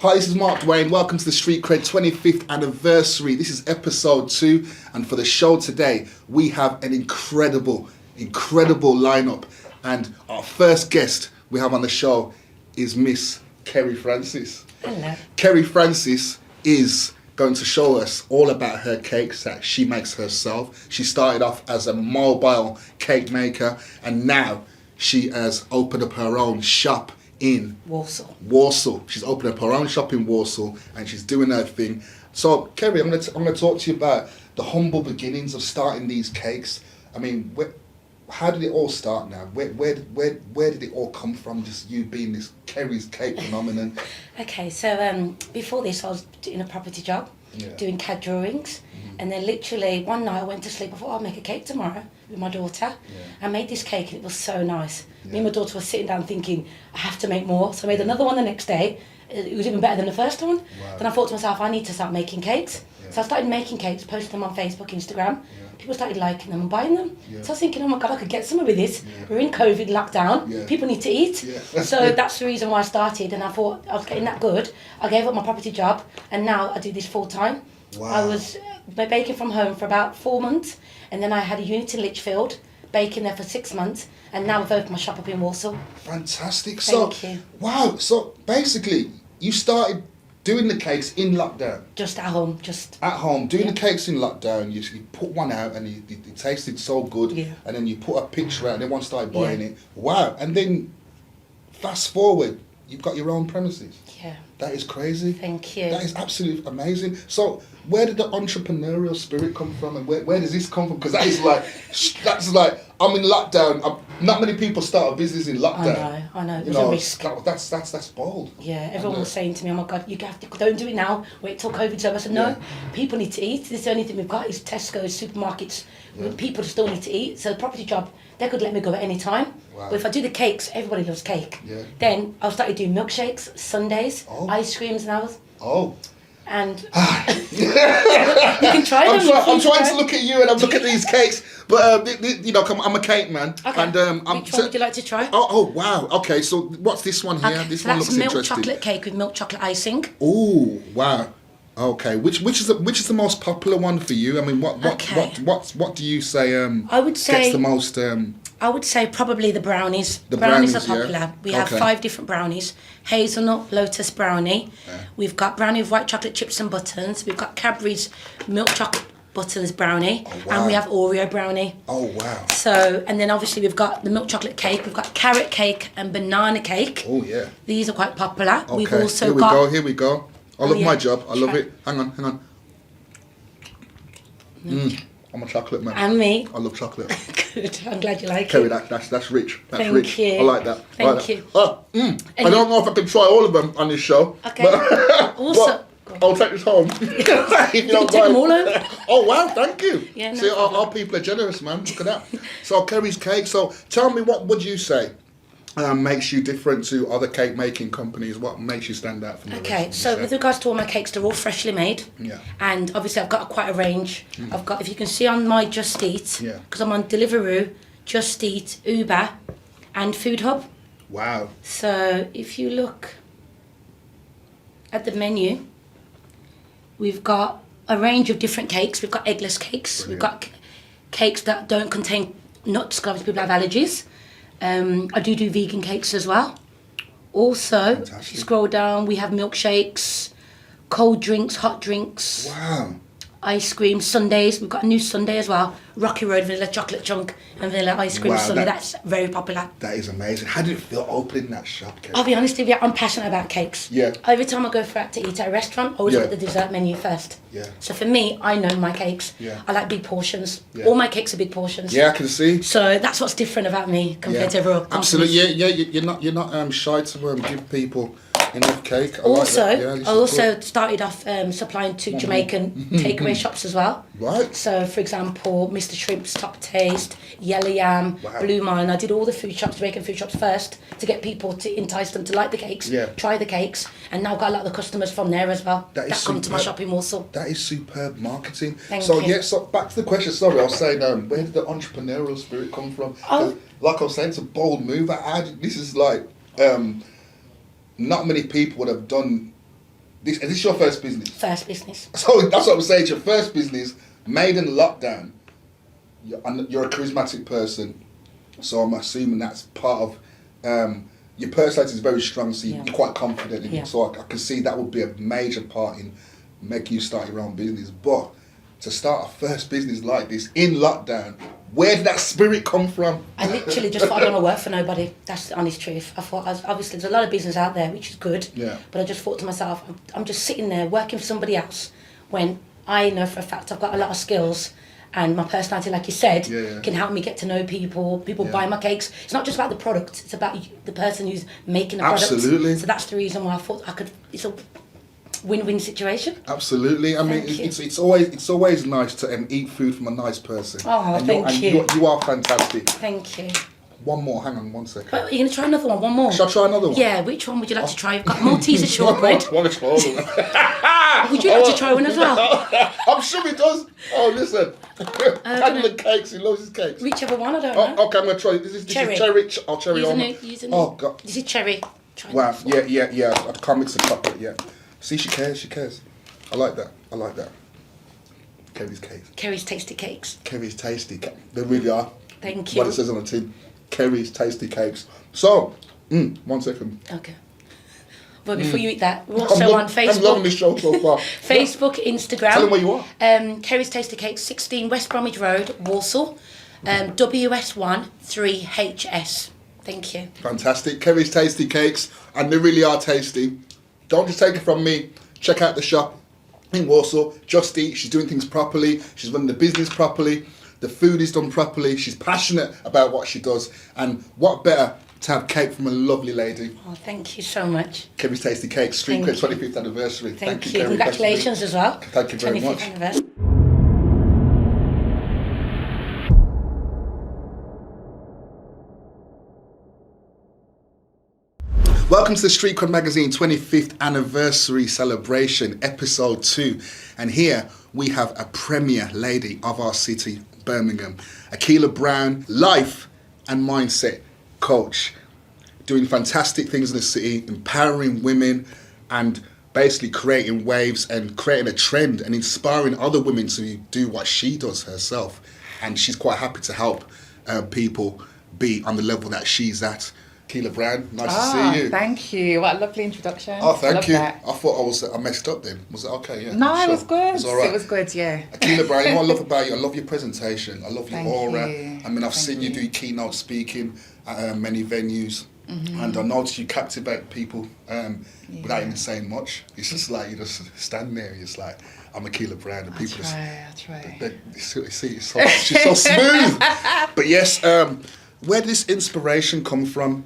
Hi, this is Mark Dwayne. Welcome to the Street Cred 25th anniversary. This is episode 2, and for the show today, we have an incredible lineup. And our first guest we have on the show is Miss Kerry Francis. Hello. Kerry Francis is going to show us all about her cakes that she makes herself. She started off as a mobile cake maker, and now she has opened up her own shop in Warsaw. She's opened up her own shop in Warsaw, and she's doing her thing. So, Kerry, I'm gonna talk to you about the humble beginnings of starting these cakes. I mean, how did it all start? Now, where did it all come from? Just you being this Kerry's cake phenomenon. Okay, so before this, I was doing a property job, doing CAD drawings, and then literally one night I went to sleep. I thought I'll make a cake tomorrow with my daughter. I made this cake and it was so nice. Me and my daughter were sitting down thinking, I have to make more. So I made another one the next day. It was even better than the first one. Wow. Then I thought to myself, I need to start making cakes. So I started making cakes, posted them on Facebook, Instagram. People started liking them and buying them. So I was thinking, oh my God, I could get somewhere with this. We're in COVID lockdown. People need to eat. So that's the reason why I started, and I thought I was getting that good. I gave up my property job, and now I do this full time. Wow. I was baking from home for about 4 months, and then I had a unit in Lichfield, baking there for 6 months, and now I've opened my shop up in Warsaw. Fantastic. Thank you. Wow. So basically, you started doing the cakes in lockdown. Just at home, At home, doing the cakes in lockdown. You put one out and it tasted so good. And then you put a picture out and everyone started buying it. Wow. And then fast forward, you've got your own premises. That is crazy. Thank you. That is absolutely amazing. So where did the entrepreneurial spirit come from, and where does this come from? Because that's like I'm in lockdown. Not many people start a business in lockdown. I know. It was a risk. That's bold. Yeah, everyone was saying to me, oh my God, you have to, don't do it now, wait till COVID's over. I said, no, people need to eat. This is the only thing we've got is Tesco's, supermarkets. People still need to eat. So the property job, they could let me go at any time. Wow. But if I do the cakes, everybody loves cake. Then I started doing milkshakes, sundaes, ice creams now. And you can try them. I'm trying to look at you and I'm looking at these cakes, but I'm a cake man. Okay. And which one would you like to try? Oh wow. Okay, so what's this one here? Okay, This so one that's looks milk interesting. chocolate cake with milk chocolate icing. Oh wow. Okay, which is the most popular one for you? I mean, what do you say? I would say gets the most. I would say probably the brownies. The brownies are popular. Yeah. We have 5 different brownies. Hazelnut lotus brownie. We've got brownie with white chocolate chips and buttons. We've got Cadbury's milk chocolate buttons brownie. And we have Oreo brownie. Oh wow. So, and then obviously we've got the milk chocolate cake. We've got carrot cake and banana cake. Oh yeah. These are quite popular. Okay. We've also got... Here we go. I love my job. I love it. Hang on. I'm a chocolate man. And me. I love chocolate. Good. I'm glad you like Kerry, it. that's rich. That's Thank rich. you. I like that. Thank you. I don't know if I can try all of them on this show. Okay. But, Also... I'll take this home. If you don't take them all home. Oh wow, thank you. Yeah, no See, problem. our people are generous, man. Look at that. So Kerry's cake. So tell me, what would you say makes you different to other cake making companies? What makes you stand out from the rest? Okay, so with regards to all my cakes, they're all freshly made. And obviously I've got quite a range. I've got, if you can see on my Just Eat, because I'm on Deliveroo, Just Eat, Uber, and Food Hub. Wow. So if you look at the menu, we've got a range of different cakes. We've got eggless cakes. Brilliant. We've got cakes that don't contain nuts because people have allergies. I do vegan cakes as well. Also, if you scroll down, we have milkshakes, cold drinks, hot drinks. Wow. Ice cream, sundaes. We've got a new sundae as well. Rocky Road vanilla chocolate chunk and vanilla ice cream sundae. That's very popular. That is amazing. How did it feel opening that shop, Kerry? I'll be honest with you, I'm passionate about cakes. Yeah. Every time I go out to eat at a restaurant, I always look at the dessert menu first. Yeah. So for me, I know my cakes. Yeah. I like big portions. Yeah. All my cakes are big portions. Yeah, I can see. So that's what's different about me compared to everyone else. Absolutely. Yeah. You're not shy to give people enough cake. I also started off supplying to Jamaican takeaway shops as well. Right. So, for example, Mr. Shrimp's Top Taste, Yellow Yam, Blue Mine. I did all the Jamaican food shops first to get people to entice them to like the cakes, try the cakes, and now I've got a lot of the customers from there as well that come to my shop in Warsaw. That is superb marketing. Thank you. So back to the question. Sorry, I was saying, where did the entrepreneurial spirit come from? Like I was saying, it's a bold move. This is like. Not many people would have done Is this your first business? First business. So that's what I'm saying. It's your first business, made in lockdown. You're a charismatic person, so I'm assuming that's part of your personality is very strong. So you're quite confident in it. So I can see that would be a major part in making you start your own business. But to start a first business like this in lockdown, where did that spirit come from? I literally just thought I don't want to work for nobody. That's the honest truth. I thought, obviously, there's a lot of business out there, which is good. Yeah. But I just thought to myself, I'm just sitting there working for somebody else when I know for a fact I've got a lot of skills and my personality, like you said, can help me get to know people. People buy my cakes. It's not just about the product. It's about the person who's making the product. Absolutely. So that's the reason why I thought I could. It's a win-win situation. Absolutely. I mean, it's always nice to eat food from a nice person. Oh, thank you. You are fantastic. Thank you. One more. Hang on 1 second. But you're going to try another one? One more? Shall I try another one? Yeah, which one would you like to try? You've got Malteser shortbread. I want to try all of them. Would you like to try one as well? I'm sure he does. Oh, listen. Candle cakes. He loves his cakes. Whichever one, I don't know. Okay, I'm going to try it. This is cherry. Cherry almond. Oh, God. This is cherry. Wow. Yeah. I can't mix the chocolate yet. See, she cares. I like that. Kerry's cakes. Kerry's Tasty Cakes. Kerry's Tasty Cakes. They really are. Thank you. What it says on the tin. Kerry's Tasty Cakes. So, 1 second. Okay. But before you eat that, we're also on Facebook. I'm loving this show so far. Facebook, Instagram. Tell them where you are. Kerry's Tasty Cakes, 16 West Bromwich Road, Walsall. WS1 3HS. Thank you. Fantastic. Kerry's Tasty Cakes, and they really are tasty. Don't just take it from me. Check out the shop in Walsall. Just Eat. She's doing things properly. She's running the business properly. The food is done properly. She's passionate about what she does. And what better to have cake from a lovely lady. Oh, thank you so much. Kerry's Tasty Cakes, Street Cred 25th anniversary. Thank you. Congratulations as well. Thank you very much. Anniversary. Welcome to the Street Cred Magazine 25th anniversary celebration, episode 2. And here we have a premier lady of our city, Birmingham, Akeila Browne, life and mindset coach, doing fantastic things in the city, empowering women and basically creating waves and creating a trend and inspiring other women to do what she does herself. And she's quite happy to help people be on the level that she's at. Akeila Browne, nice to see you. Thank you. What a lovely introduction. Oh, thank you. That. I thought I messed up then. Was it okay? Yeah. No, sure. It was good. It was all right. It was good, yeah. Akeila Browne, you know what I love about you? I love your presentation. I love your Thank aura. you. I mean, I've seen you do keynote speaking at many venues. Mm-hmm. And I noticed you captivate people without even saying much. It's just like you just stand there. It's like, I'm Akeila Browne, and people I try. She's so smooth. But yes, where did this inspiration come from?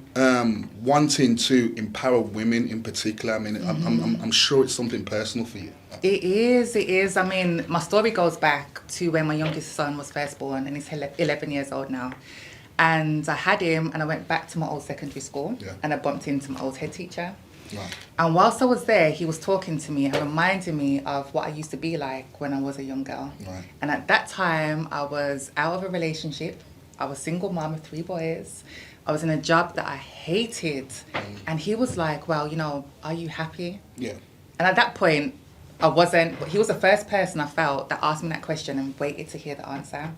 Wanting to empower women in particular. I mean, I'm sure it's something personal for you. It is. I mean, my story goes back to when my youngest son was first born, and he's 11 years old now. And I had him, and I went back to my old secondary school, and I bumped into my old head teacher. Right. And whilst I was there, he was talking to me and reminding me of what I used to be like when I was a young girl. Right. And at that time, I was out of a relationship. I was a single mom of 3 boys. I was in a job that I hated. And he was like, well, you know, are you happy? Yeah. And at that point, I wasn't. He was the first person I felt that asked me that question and waited to hear the answer.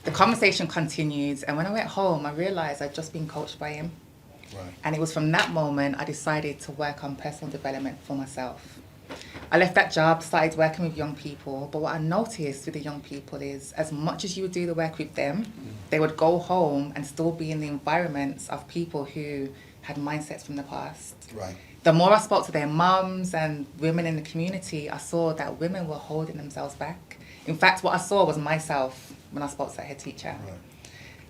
The conversation continued. And when I went home, I realized I'd just been coached by him. Right. And it was from that moment I decided to work on personal development for myself. I left that job, started working with young people, but what I noticed with the young people is as much as you would do the work with them, they would go home and still be in the environments of people who had mindsets from the past. Right. The more I spoke to their mums and women in the community, I saw that women were holding themselves back. In fact, what I saw was myself when I spoke to that head teacher. Right.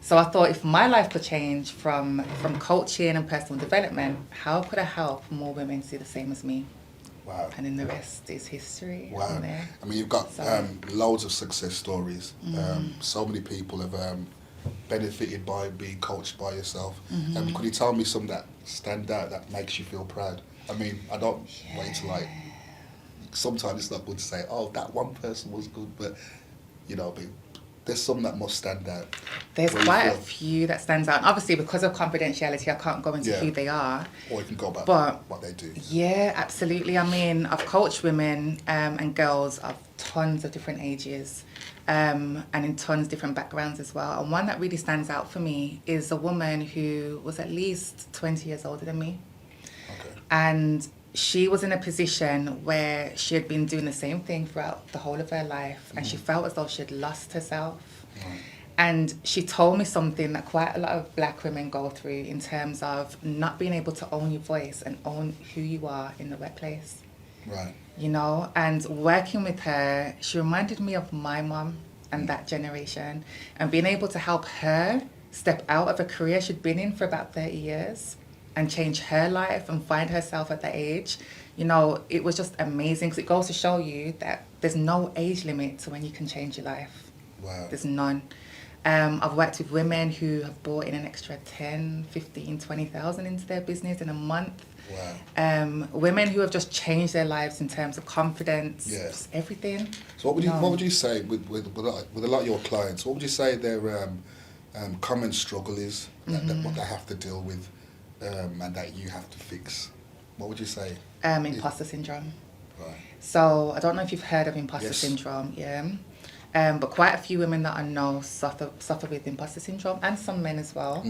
So I thought if my life could change from coaching and personal development, how could I help more women see the same as me? Wow. And then the rest is history. Wow. I mean, you've got loads of success stories. So many people have benefited by being coached by yourself. Could you tell me some that stand out that makes you feel proud? I mean, I don't want you to like, sometimes it's not good to say, oh, that one person was good, but, you know, but there's some that must stand out. There's Where you quite a feel- few that stands out. And obviously, because of confidentiality, I can't go into Yeah. who they are. Or you can go about But- what they do. Yeah, absolutely. I mean, I've coached women and girls of tons of different ages and in tons of different backgrounds as well. And one that really stands out for me is a woman who was at least 20 years older than me. Okay. And she was in a position where she had been doing the same thing throughout the whole of her life, and she felt as though she had lost herself. Right. And she told me something that quite a lot of black women go through in terms of not being able to own your voice and own who you are in the workplace. Right. You know, and working with her, she reminded me of my mum and that generation, and being able to help her step out of a career she'd been in for about 30 years and change her life and find herself at that age. You know, it was just amazing, because it goes to show you that there's no age limit to when you can change your life. Wow. There's none. I've worked with women who have brought in an extra 10, 15, 20,000 into their business in a month. Wow. Women who have just changed their lives in terms of confidence, Yeah. just everything. So what would you say with a lot of your clients? What would you say their common struggle is that what they have to deal with and that you have to fix? What would you say? Imposter syndrome. Right. So I don't know if you've heard of imposter Yes. syndrome, yeah. But quite a few women that I know suffer with imposter syndrome, and some men as well.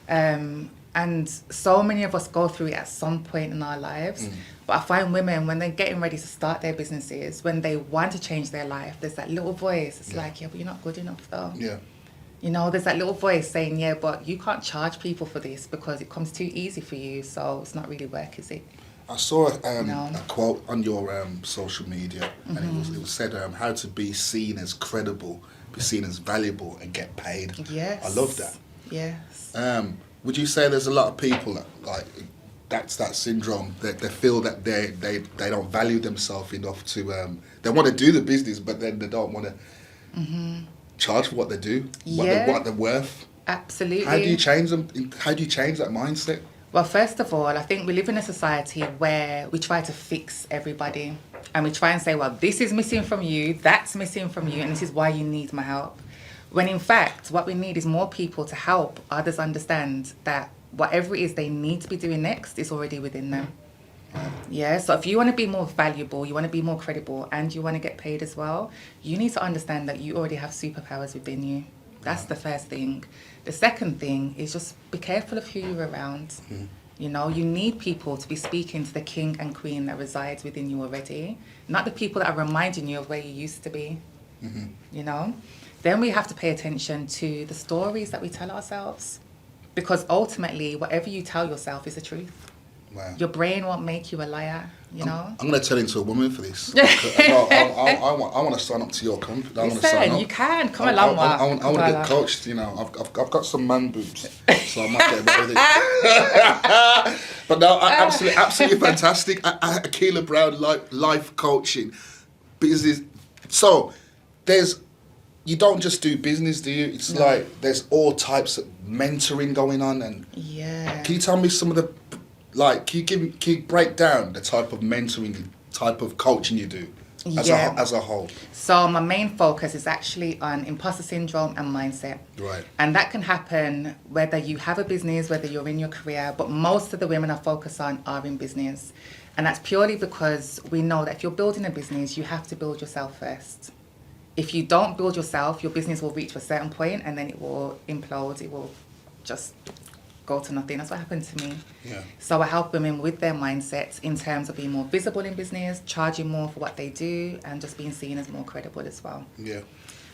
And so many of us go through it at some point in our lives. But I find women, when they're getting ready to start their businesses, when they want to change their life, there's that little voice. It's like, yeah, but you're not good enough though. Yeah. You know, there's that little voice saying, yeah, but you can't charge people for this because it comes too easy for you, so it's not really work, is it? I saw No. a quote on your social media, and it was said how to be seen as credible, be seen as valuable, and get paid. Yes. I love that. Yes. Would you say there's a lot of people that that's that syndrome, that they feel that they don't value themselves enough to they want to do the business, but then they don't want to charge for what they do, what they're worth? Absolutely. How do you change them? How do you change that mindset? Well, first of all, I think we live in a society where we try to fix everybody, and we try and say, well, this is missing from you, that's missing from you, and this is why you need my help. When in fact, what we need is more people to help others understand that whatever it is they need to be doing next is already within them. Yeah, so if you want to be more valuable, you want to be more credible, and you want to get paid as well, you need to understand that you already have superpowers within you. That's the first thing. The second thing is just be careful of who you're around. You know, you need people to be speaking to the king and queen that resides within you already, not the people that are reminding you of where you used to be. You know? Then we have to pay attention to the stories that we tell ourselves, because ultimately, whatever you tell yourself is the truth. Wow. Your brain won't make you a liar, you know? I'm going to turn into a woman for this. I want to sign up to your company. I want to sign Listen, up. you can. Come along, Mark. I want to get coached, you know. I've got some man boobs, so I might get away with it. But no, absolutely fantastic. Akeila Browne, life coaching, business. So, you don't just do business, do you? It's like there's all types of mentoring going on. And Yeah. can you tell me some of the, can you break down the type of mentoring, type of coaching you do as a whole? So my main focus is actually on imposter syndrome and mindset. Right. And that can happen whether you have a business, whether you're in your career, but most of the women I focus on are in business. And that's purely because we know that if you're building a business, you have to build yourself first. If you don't build yourself, your business will reach a certain point and then it will implode. It will just go to nothing. That's what happened to me. Yeah. So I help women with their mindsets in terms of being more visible in business, charging more for what they do, and just being seen as more credible as well. Yeah.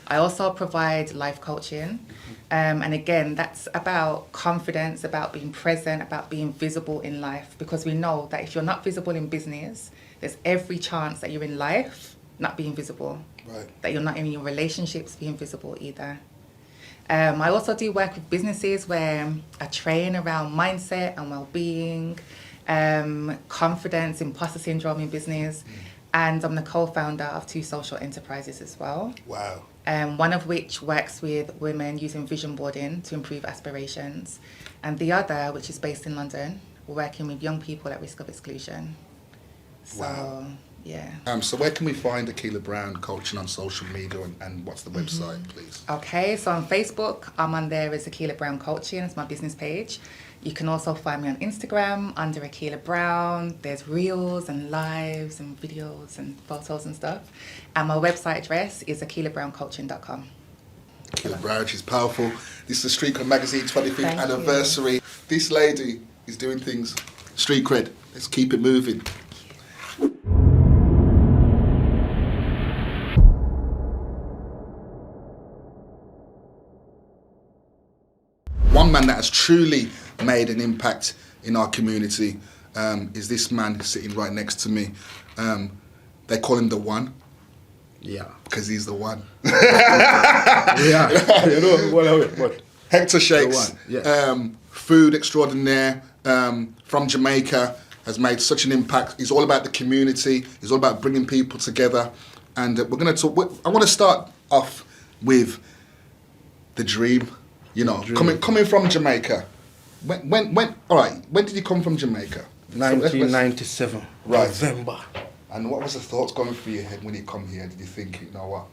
I also provide life coaching. And again, that's about confidence, about being present, about being visible in life. Because we know that if you're not visible in business, there's every chance that you're in life not being visible. Right. That you're not in your relationships being visible either. I also do work with businesses where I train around mindset and well-being, confidence, imposter syndrome in business. And I'm the co-founder of 2 social enterprises as well. Wow. One of which works with women using vision boarding to improve aspirations. And the other, which is based in London, we're working with young people at risk of exclusion. So, Wow. Yeah. So where can we find Akeila Browne coaching on social media and what's the website, please? Okay, so on Facebook, I'm on there as Akeila Browne Coaching. It's my business page. You can also find me on Instagram under Akeila Browne. There's reels and lives and videos and photos and stuff. And my website address is AkeilaBrowneCoaching.com. Akeila Browne, she's powerful. This is the Street Cred Magazine 25th Thank anniversary. This lady is doing things. Street Cred. Let's keep it moving. One man that has truly made an impact in our community is this man sitting right next to me. They call him the One. Yeah. Because he's the one. Yeah. You know, what? Hector Shakes, The One, yeah. food extraordinaire from Jamaica, has made such an impact. He's all about the community. He's all about bringing people together. And we're going to talk. I want to start off with the dream. You know, coming from Jamaica. All right, when did you come from Jamaica? 1997, Right. November. And what was the thoughts going through your head when you come here? Did you think, you know what,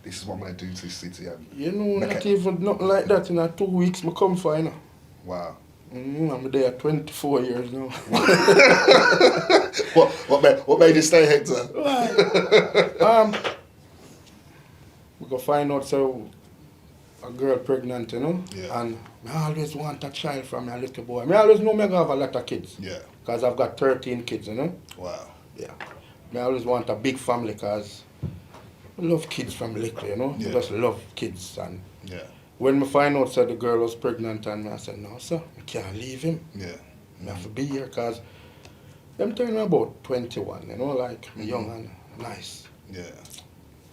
this is what I'm going to do to this city? You know, not even nothing like that. In 2 weeks, I come for, you know. Wow. I'm there 24 years now. What made you stay, Hector? We go find out so a girl pregnant, you know. Yeah. And I always want a child from a little boy. I always know me have a lot of kids. Yeah. Because I've got 13 kids, you know. Wow. Yeah. I always want a big family because I love kids from little, you know. Yeah. I just love kids. And Yeah. when I find out that the girl was pregnant, and I said, no, sir, I can't leave him. Yeah. I have to be here because I'm turning about 21, you know, like young and nice. Yeah.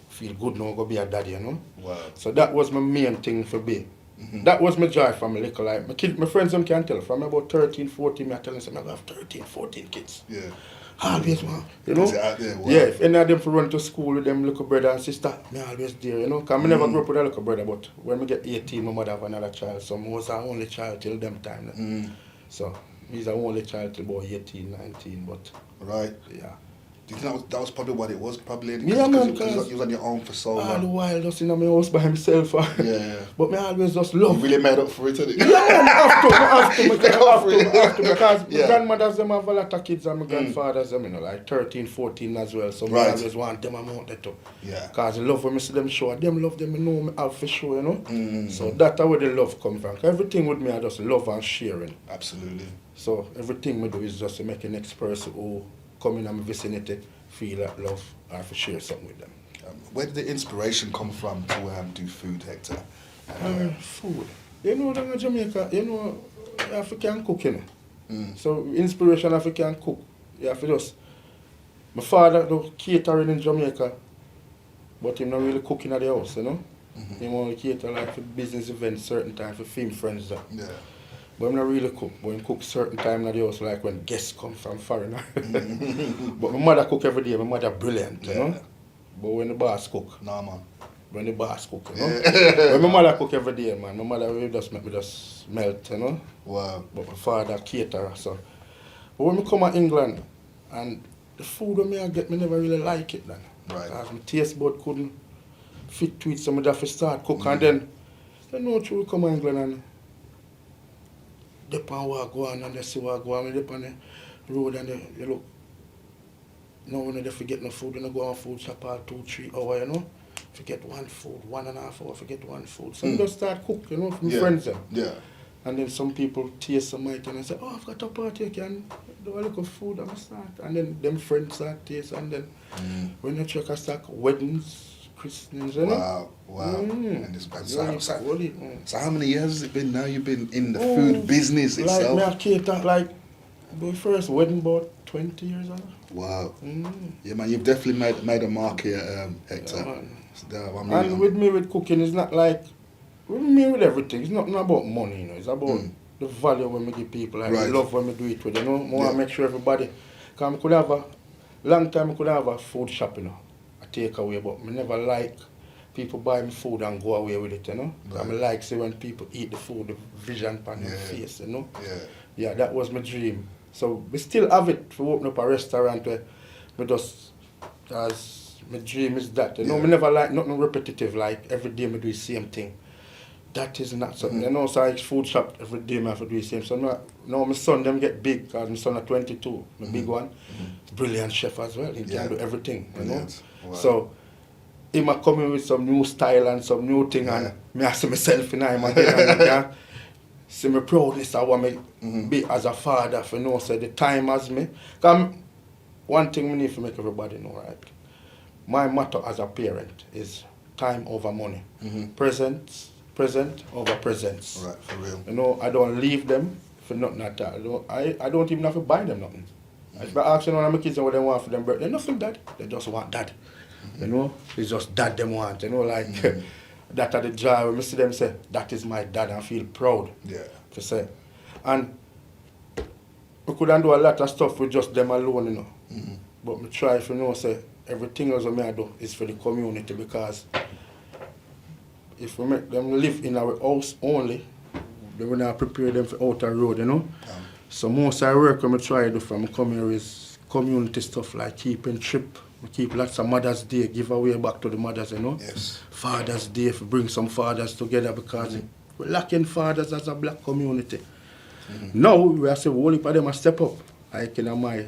Feel good now, go be a daddy, you know. Wow. So that was my main thing for be. That was my joy from a little, like, my friends them can tell, from about 13, 14, I tell them, I have 13, 14 kids. Yeah. Always want, you know. Is it out there? Wow. Yeah, if any of them for run to school with them little brother and sister, me always there, you know. Because I never grew up with a little brother, but when I get 18, my mother have another child, so I was our only child till them time. So, he's our only child till about 18, 19, but, Right. yeah. Do you think that was probably what it was? Probably. Yeah, man, Because you was on your own for so all the long. while just in my house by himself. Yeah. But me always just You love. really made up for it, didn't you? Yeah, man, I have to, because Yeah. my grandmothers them have a lot of kids and my grandfathers them, you know, like 13, 14 as well. So Right. I always want them amount that too. Yeah. Because I love when I see them show, them love them, I know me have for sure, you know. So that's where the love come from. 'Cause everything with me I just love and sharing. Absolutely. So everything we do is just to make the next person who come in my vicinity feel that love or to share something with them. Where did the inspiration come from to do food, Hector? Food. You know, down in Jamaica, you know, African cook, you know. So inspiration African cook. You have to just. My father do catering in Jamaica, but him not really cooking at the house, you know. He only cater like for business events, certain time for film friends. That. Yeah. But I'm not really cook. But I cook certain time at the house, like when guests come from foreign. But my mother cook every day. My mother brilliant, you know. But when the boss cook, Nah, man. when the boss cook, you know. When my mother cook every day, man. My mother will just make me just melt, you know. Wow. But my father caterer, so. But when I come to England, and the food when I get, me never really like it then. Right. Because my taste bud couldn't fit to it, so I have to start cook. And then, you know, we come to England and dip on what go on and they see what go on. We dip on the road and you look. No, when they forget no food, when they go on food shop all 2-3 hours, you know. Forget one food, 1.5 hours, forget one food. So we just start cook, you know, from friends there. Yeah. And then some people taste some item and say, oh, I've got a party, you can do a little food and start. And then them friends start taste and then when you check a stack, weddings, christenings, you know. Wow. And it's Yeah, so how many years has it been now you've been in the food business like itself? me a cater, like, my first wedding about 20 years ago. Wow. Yeah, man, you've definitely made a mark here, Hector. And with me with cooking, it's not like, with me with everything, it's not about money, you know, it's about the value when we give people, like the love when we do it with, you know. I want to make sure everybody, because I could have a, long time I could have a food shop, you know, a takeaway, but I never like people buy me food and go away with it, you know. I like see when people eat the food, the vision on their face, you know. Yeah, that was my dream. So we still have it to open up a restaurant where we just Because my dream is that. You know, me never like nothing repetitive, like every day me do the same thing. That is not something. You know, so I food shop every day I have to do the same. So now my son them get big, because my son are 22, the big one. Brilliant chef as well. He can do everything, you know. Wow. So he might come in with some new style and some new thing, and me I see myself in him and see my proudness I want me be as a father, for you know, so the time as me. Because one thing we need to make everybody know, right? My motto as a parent is time over money. Present over presents. Right, for real. You know, I don't leave them for nothing at all. I don't even have to buy them nothing. If I ask one of my kids what they want for them birthday, nothing dad. They just want dad. You know, it's just dad them want. You know, like that are the joy when I see them say, that is my dad, and I feel proud to say. And we couldn't do a lot of stuff with just them alone, you know. But we try to, you know, say everything else I do is for the community, because if we make them live in our house only, then we not prepare them for outer road, you know. So most of the work I try to do from coming here is community stuff, like keeping trip. We keep lots of Mother's Day, give away back to the mothers, you know. Yes. Father's Day, if we bring some fathers together, because we're lacking fathers as a black community. Now we have to whole heap of them step up, like in my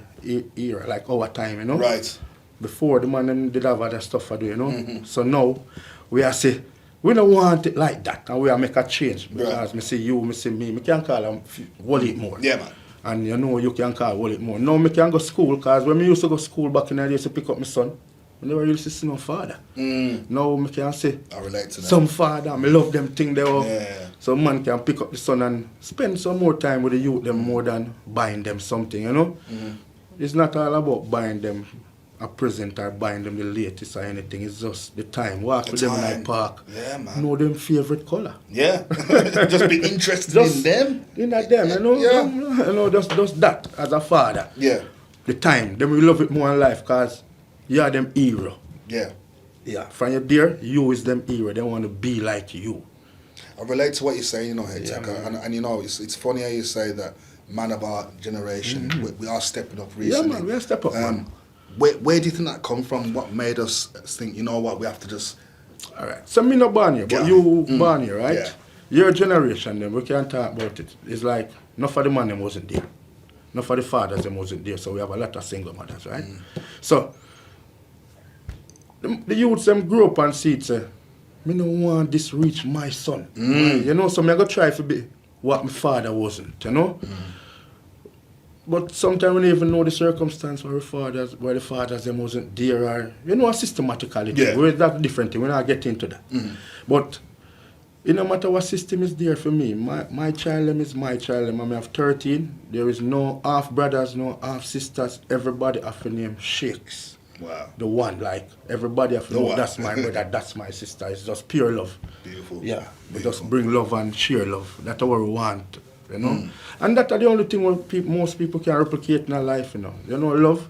era, like our time, you know. Right. Before the man them did have other stuff to do, you know. So now we are say we don't want it like that, and we are make a change, because me see you, me see me, me can call them whole heap more. Yeah, man. And you know you can call whole heap more. Now me can go school, because when me used to go school back in the days to pick up my son, I never really see no father. Now me can say I relate to that. some father, me love them thing they are. Yeah. So man can pick up the son and spend some more time with the youth them more than buying them something, you know. It's not all about buying them a present or buying them the latest or anything. It's just the time. Walk with them in the park. Yeah, man. Know them favorite color. Yeah. Just be interested in them. In them, you know. You know, just that as a father. Yeah. The time. Them we love it more in life, because you are them hero. Yeah. Yeah. From your dear, you is them hero. They want to be like you. I relate to what you're saying, you know, Hector. And you know, it's funny how you say that man of our generation, we are stepping up recently. Yeah, man, we are stepping up, man. Where do you think that come from? What made us think, you know what, we have to just... All right. So me not born here, but you born here, right? Yeah. Your generation, then we can't talk about it. It's like, enough of the man them wasn't there. Enough of the fathers them wasn't there, so we have a lot of single mothers, right? So, the youths them grow up and see it, say, me no want this reach my son. You know, so me I go try to be what my father wasn't, you know? But sometimes we don't even know the circumstance where the fathers them wasn't there, or you know, systematically. Where that's different thing. We not get into that. But it no matter what system is there for me. My child them is my child them. I have 13. There is no half brothers, no half sisters. Everybody have to name Shakes. Wow. The one, like everybody have to know that's my brother, that's my sister. It's just pure love. Beautiful. Yeah. We just bring love and share love. That's what we want. You know, and that's the only thing where most people can replicate in their life. You know, love.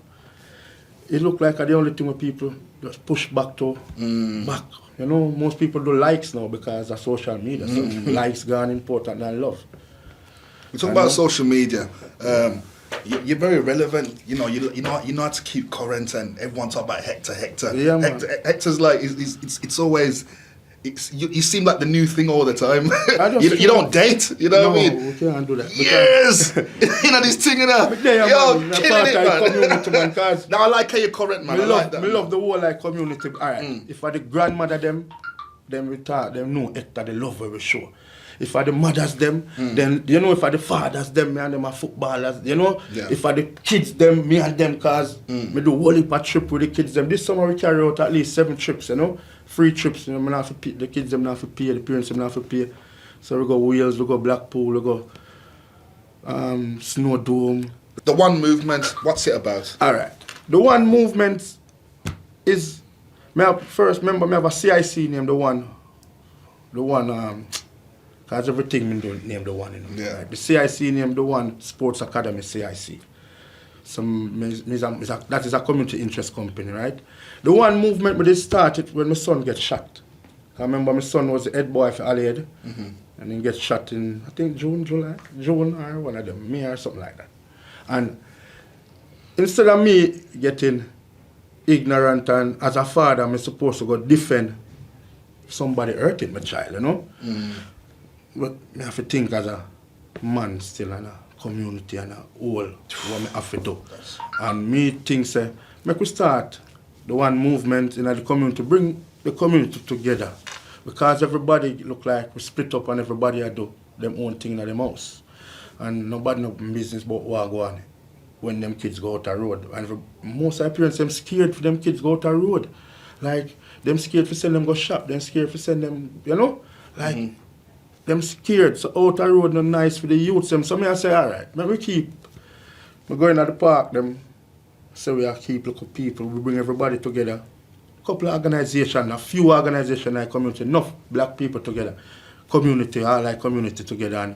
It look like the only thing where people just push back to back. You know, most people do likes now because of social media. So likes gone important than love. We talk about social media. You're very relevant. You know, you know how to keep current, and everyone talk about Hector. Yeah, man. Hector's like it's always. You seem like the new thing all the time. You don't date, you know what I mean? No, we can't do that. Yes! You know this thing, you know? Yo, killing it, man. Now I like how you're current, man. I like that. I love the whole like community. Alright, if I the grandmother them we talk, them know Hector, they love where we show. If I the mothers them, then you know, if I the fathers them, me and them are footballers, you know. If I the kids them, me and them, cause me do whole heap of trip with the kids them. This summer we carry out at least 7 trips, you know. Free trips, you know, me not have to pay, the kids them not have to pay, the parents them not have to pay. So we go Wales, we go Blackpool, we go Snow Dome. The One Movement, what's it about? Alright. The One Movement is, first remember me have a CIC name, the one, cause everything me do name the one, you know. Yeah. Right? The CIC name the One Sports Academy CIC. That is a community interest company, right? The One Movement, we started when my son gets shot. I remember my son was the head boy for Allied, and he gets shot in, I think June or one of them, May or something like that. And instead of me getting ignorant, and as a father, I'm supposed to go defend somebody hurting my child, you know? But I have to think as a man still in a community and a whole what I have to do. And me think say, make we start the one movement in the community, bring the community together. Because everybody look like we split up and everybody I do them own thing in the house. And nobody no business about what go on when them kids go out the road. And most of the parents them scared for them kids go out the road. Like them scared for send them go shop, them scared for send them, you know? Like them scared. So out the road not nice for the youths them. So me I say, alright, we go in at the park, them so we keep local people, we bring everybody together. Couple of organizations, a few organizations in the community, enough black people together. Community, all like community together, and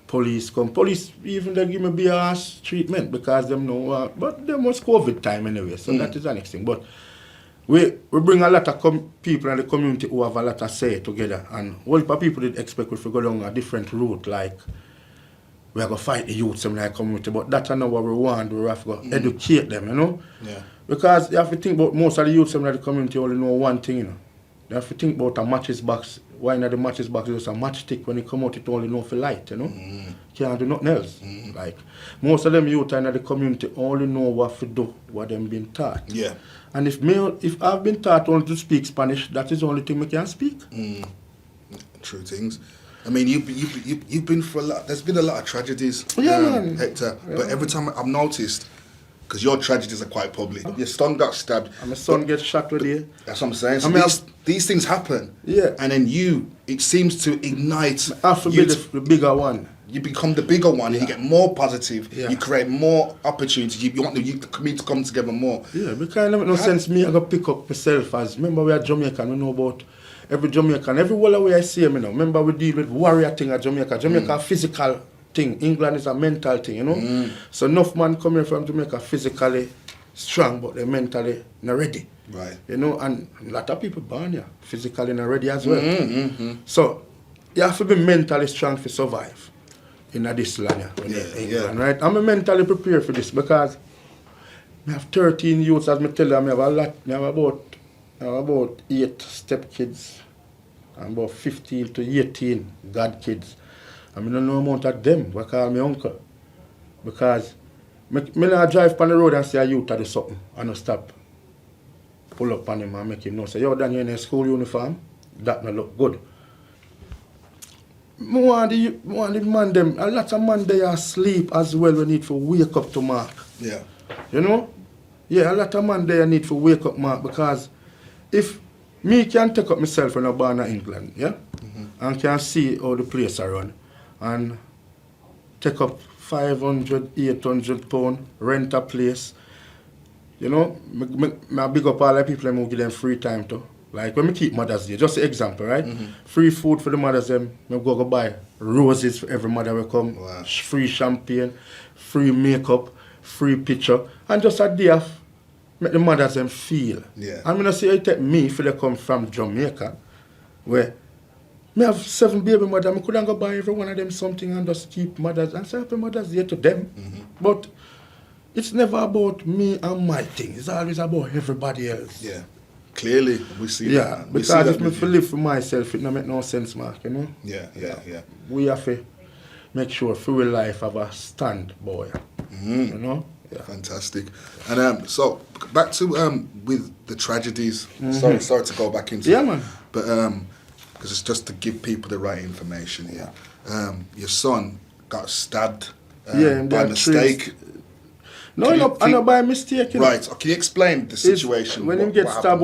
police come. Police even they give me BS treatment because them know, but them was COVID time anyway, so that is the next thing. But we bring a lot of people in the community who have a lot to say together, and all the people did expect if we go down a different route, like we are going to fight the youths in the community, but that's not what we want. We have to go educate them, you know? Yeah. Because you have to think about most of the youths in the community only know one thing, you know. You have to think about a matches box. Why not the matches box is just a matchstick when it come out it only know for light, you know? Can't do nothing else. Like most of them youth in the community only know what to do, what them been taught. Yeah. And if I've been taught only to speak Spanish, that is the only thing we can speak. True things. I mean, you've been for a lot. There's been a lot of tragedies, Hector. Yeah. But every time I've noticed, because your tragedies are quite public. Your son got stabbed. And my son gets shot with you. That's what I'm saying. So these things happen. Yeah. And then it seems to ignite. After the bigger one. You become the bigger one, and you get more positive. Yeah. You create more opportunities. You want the community to come together more. Yeah, because it makes no sense. Me, I got pick up myself as. Remember, we are Jamaican. We know about every Jamaican. Every way I see him, you know. Remember, we deal with warrior thing at Jamaica. Jamaica physical thing. England is a mental thing, you know. So enough man coming from Jamaica physically strong, but they're mentally not ready. Right. You know, and a lot of people born here physically not ready as well. So you have to be mentally strong to survive in this land here, England, right? I'm mentally prepared for this because I have 13 youths, as I tell you, I have a lot. I have about 8 stepkids and about 15 to 18 godkids. I don't know amount of them, I call me uncle. Because I not drive on the road and see a youth do something and not stop. Pull up on him and make him know. Say, yo, Dan, you're in a school uniform? That not look good. I want the man them, a lot of man they are asleep as well. We need to wake up to Mark. Yeah. You know? Yeah, a lot of man they need to wake up Mark because if me can take up myself when I'm born in England, yeah? And can see how the place are run and take up 500, 800 pounds, rent a place. You know, I big up all the people who give them free time too. Like when we keep Mother's Day, just an example, right? Free food for the mothers, them. We go buy roses for every mother will come. Wow. Free champagne, free makeup, free picture, and just a day of make the mothers them feel. Yeah. I'm gonna say it take me if they come from Jamaica, where me have 7 baby mothers, I couldn't go buy every one of them something and just keep mothers and say happy Mother's Day to them. But it's never about me and my thing. It's always about everybody else. Yeah. Clearly, we see that. Yeah, because if I live for myself, it don't make no sense, Mark, you know? Yeah. We have to make sure for real life have a stand, boy. You know? Yeah. Fantastic. And so, back to with the tragedies. Sorry to go back into it. Yeah, man. But, because it's just to give people the right information here. Your son got stabbed by mistake. No, not by mistake. You know? Right. Can you explain the situation? When him get stabbed,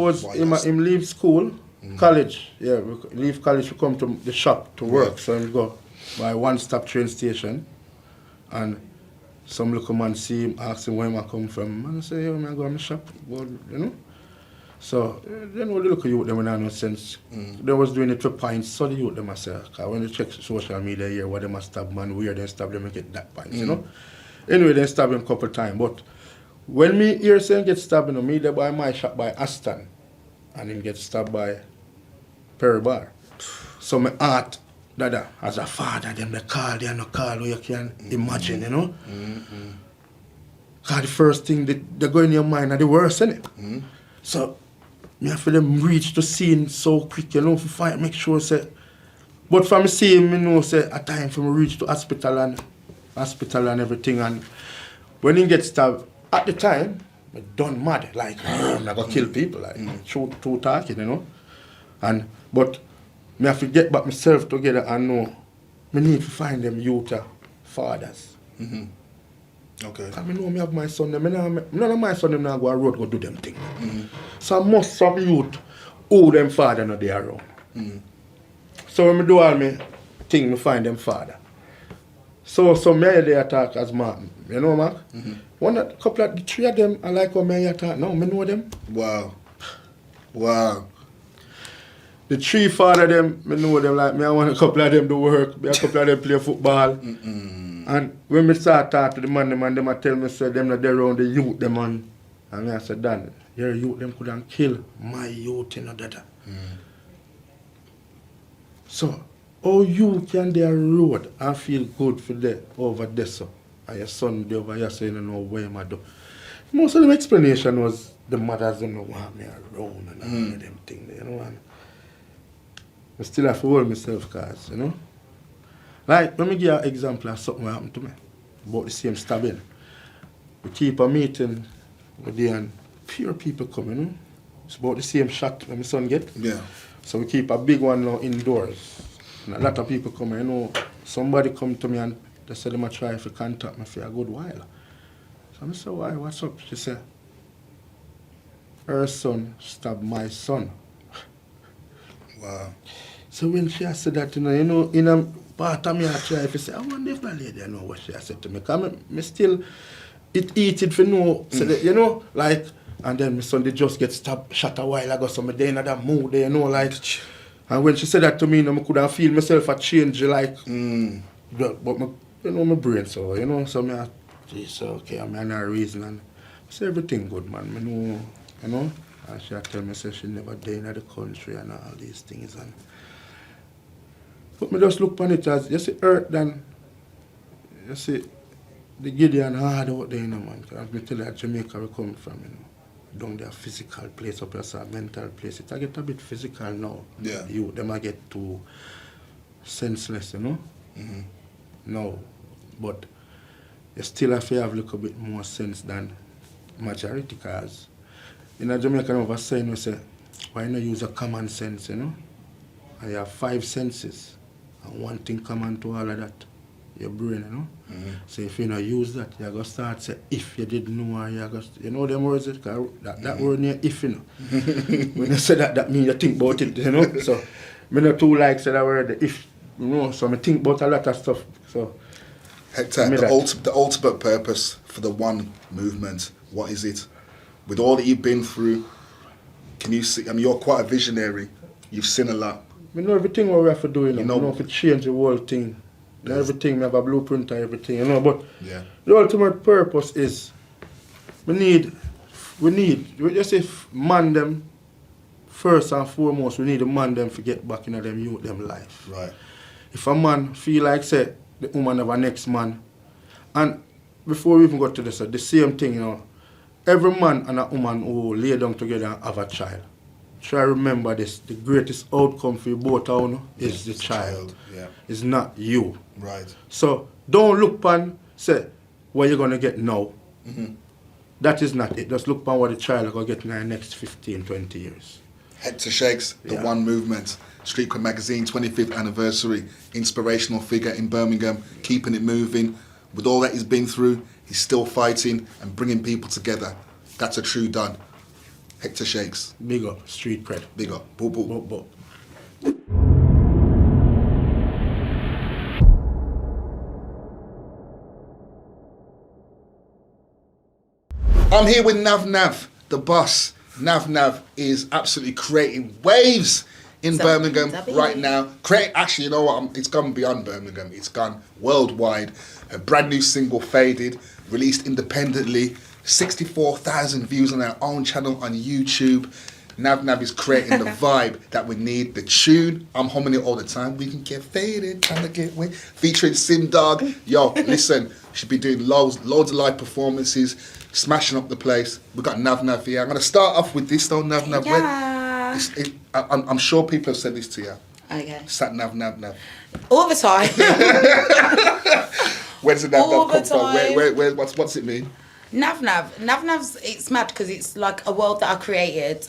him leave school, college. Yeah, leave college to come to the shop to work. So him go by one-stop train station, and some little man see him, ask him where he come from, and I say, yo, man, go to the shop. Well, you know. So then all the little youth them had no sense. They was doing it for points, so the youth them I say, because when you check social media here, what them a stab man, where they stab them and get that points, you know. Anyway, they stabbed him a couple of times. But when me hear saying get stabbed, you know, me there by my shop by Aston, and him get stabbed by Perry Bar. So my aunt, Dada, as a father, them they no call, where you can imagine, you know. Because the first thing that go in your mind are the worst, innit? So, me have for them reach the scene so quick, you know, for fight, make sure, say. But from seeing me know, say, a time for me reach to hospital and everything. And when he gets stabbed, at the time, I done mad, like, I'm not gonna kill people, like, true talking, you know. But me have to get back myself together and know, me need to find them youth fathers. Mm-hmm. Okay. I know me have my son, none of my son them now go a road go do them thing. Mm-hmm. So I must some youth who them father not there around. Mm-hmm. So when I do all me thing, me find them father. So me they attack as Martin. You know, Mark? Mm-hmm. The three of them, I like how me attack. No, me know them. Wow. The three father them, me know them like me. I want a couple of them to work. Me a couple of them play football. And when me start talk to the man, them a tell me say them not there around the youth them and me I said, Dan, your youth them couldn't kill my youth in that. So, how you can there road and feel good for them over there, so? And your son there over here saying, you know, what am I do? Most of them explanation was the mothers don't know want me around and all of them things, you know. And I still have to hold myself, cause, you know. Like, let me give you an example of something that happened to me. About the same stabbing. We keep a meeting with the and fewer people come, you know. It's about the same shot that my son get. Yeah. So we keep a big one now indoors. And a lot of people come, you know. Somebody come to me and they said they might try to contact me for a good while. So I said, why? What's up? She said, her son stabbed my son. Wow. So when she said that, you know, in a part of me, I try to say, I wonder if that lady know what she said to me. Because me still, it for no, so that, you know, like, and then my son, they just get shot a while ago, so me there in that mood, you know, like, and when she said that to me, you know, I couldn't feel myself a change, like, but my, you know, my brain, so, you know, so me, so, okay, I'm in a reason, and I say everything good, man, I know, you know, and she tell me, say she never there in the country and all these things, and but me just look upon it as, you see, earth than, you see, the Gideon hard out there, you know, man. Because I tell you, Jamaica we come from, you know, down there physical place up here, so mental place. It get a bit physical now. Yeah. You, them I get too senseless, you know. Mm-hmm. No, but you still have to have a little bit more sense than majority, because in a Jamaican over saying, we say, why not use a common sense, you know? And you have 5 senses. And one thing common to all of that, your brain, you know. Mm-hmm. So if you don't use that, you're going to start say, if you didn't know, or you're going to, you know them words, that word near if, you know. When you say that means you think about it, you know. So, me not too like say that word, the if, you know. So I think about a lot of stuff. So, Hector, the ultimate purpose for the One movement, what is it? With all that you've been through, can you see, I mean, you're quite a visionary. You've seen a lot. I know everything what we have to do, you know if it change the whole thing. Yes. Everything, we have a blueprint of everything, you know, but the ultimate purpose is we need, just if man them, first and foremost, we need to man them to get back in them youth, them life. Right. If a man feel like, say, the woman have a next man, and before we even got to this, the same thing, you know, every man and a woman who lay down together and have a child. Try to remember this, the greatest outcome for you both is the child. Yeah. It's not you. Right. So don't look upon, say, what you're going to get now. Mm-hmm. That is not it. Just look upon what the child is going to get in the next 15, 20 years. Hector Shakes, the One Movement, Street Cred Magazine, 25th anniversary, inspirational figure in Birmingham, keeping it moving. With all that he's been through, he's still fighting and bringing people together. That's a true done. Hector Shakes. Big up, Street Cred. Big up. Boo, boo. Boo, boo. I'm here with Nav Nav, the boss. Nav Nav is absolutely creating waves in Birmingham right now. Actually, you know what? It's gone beyond Birmingham. It's gone worldwide. Her brand new single, Faded, released independently. 64,000 views on our own channel on YouTube. Nav Nav is creating the vibe that we need. The tune, I'm humming it all the time. We can get faded, trying to get way. Featuring Sim Dog. Yo, listen, she'll be doing loads of live performances. smashing up the place. We've got Nav Nav here. I'm going to start off with this though, Nav Nav. Yeah. I'm sure people have said this to you. Okay. Sat Nav Nav Nav. All the time. Where does the Nav All Nav the come from? time. What's it mean? Nav Nav. Nav Nav's, it's mad because it's like a world that I created.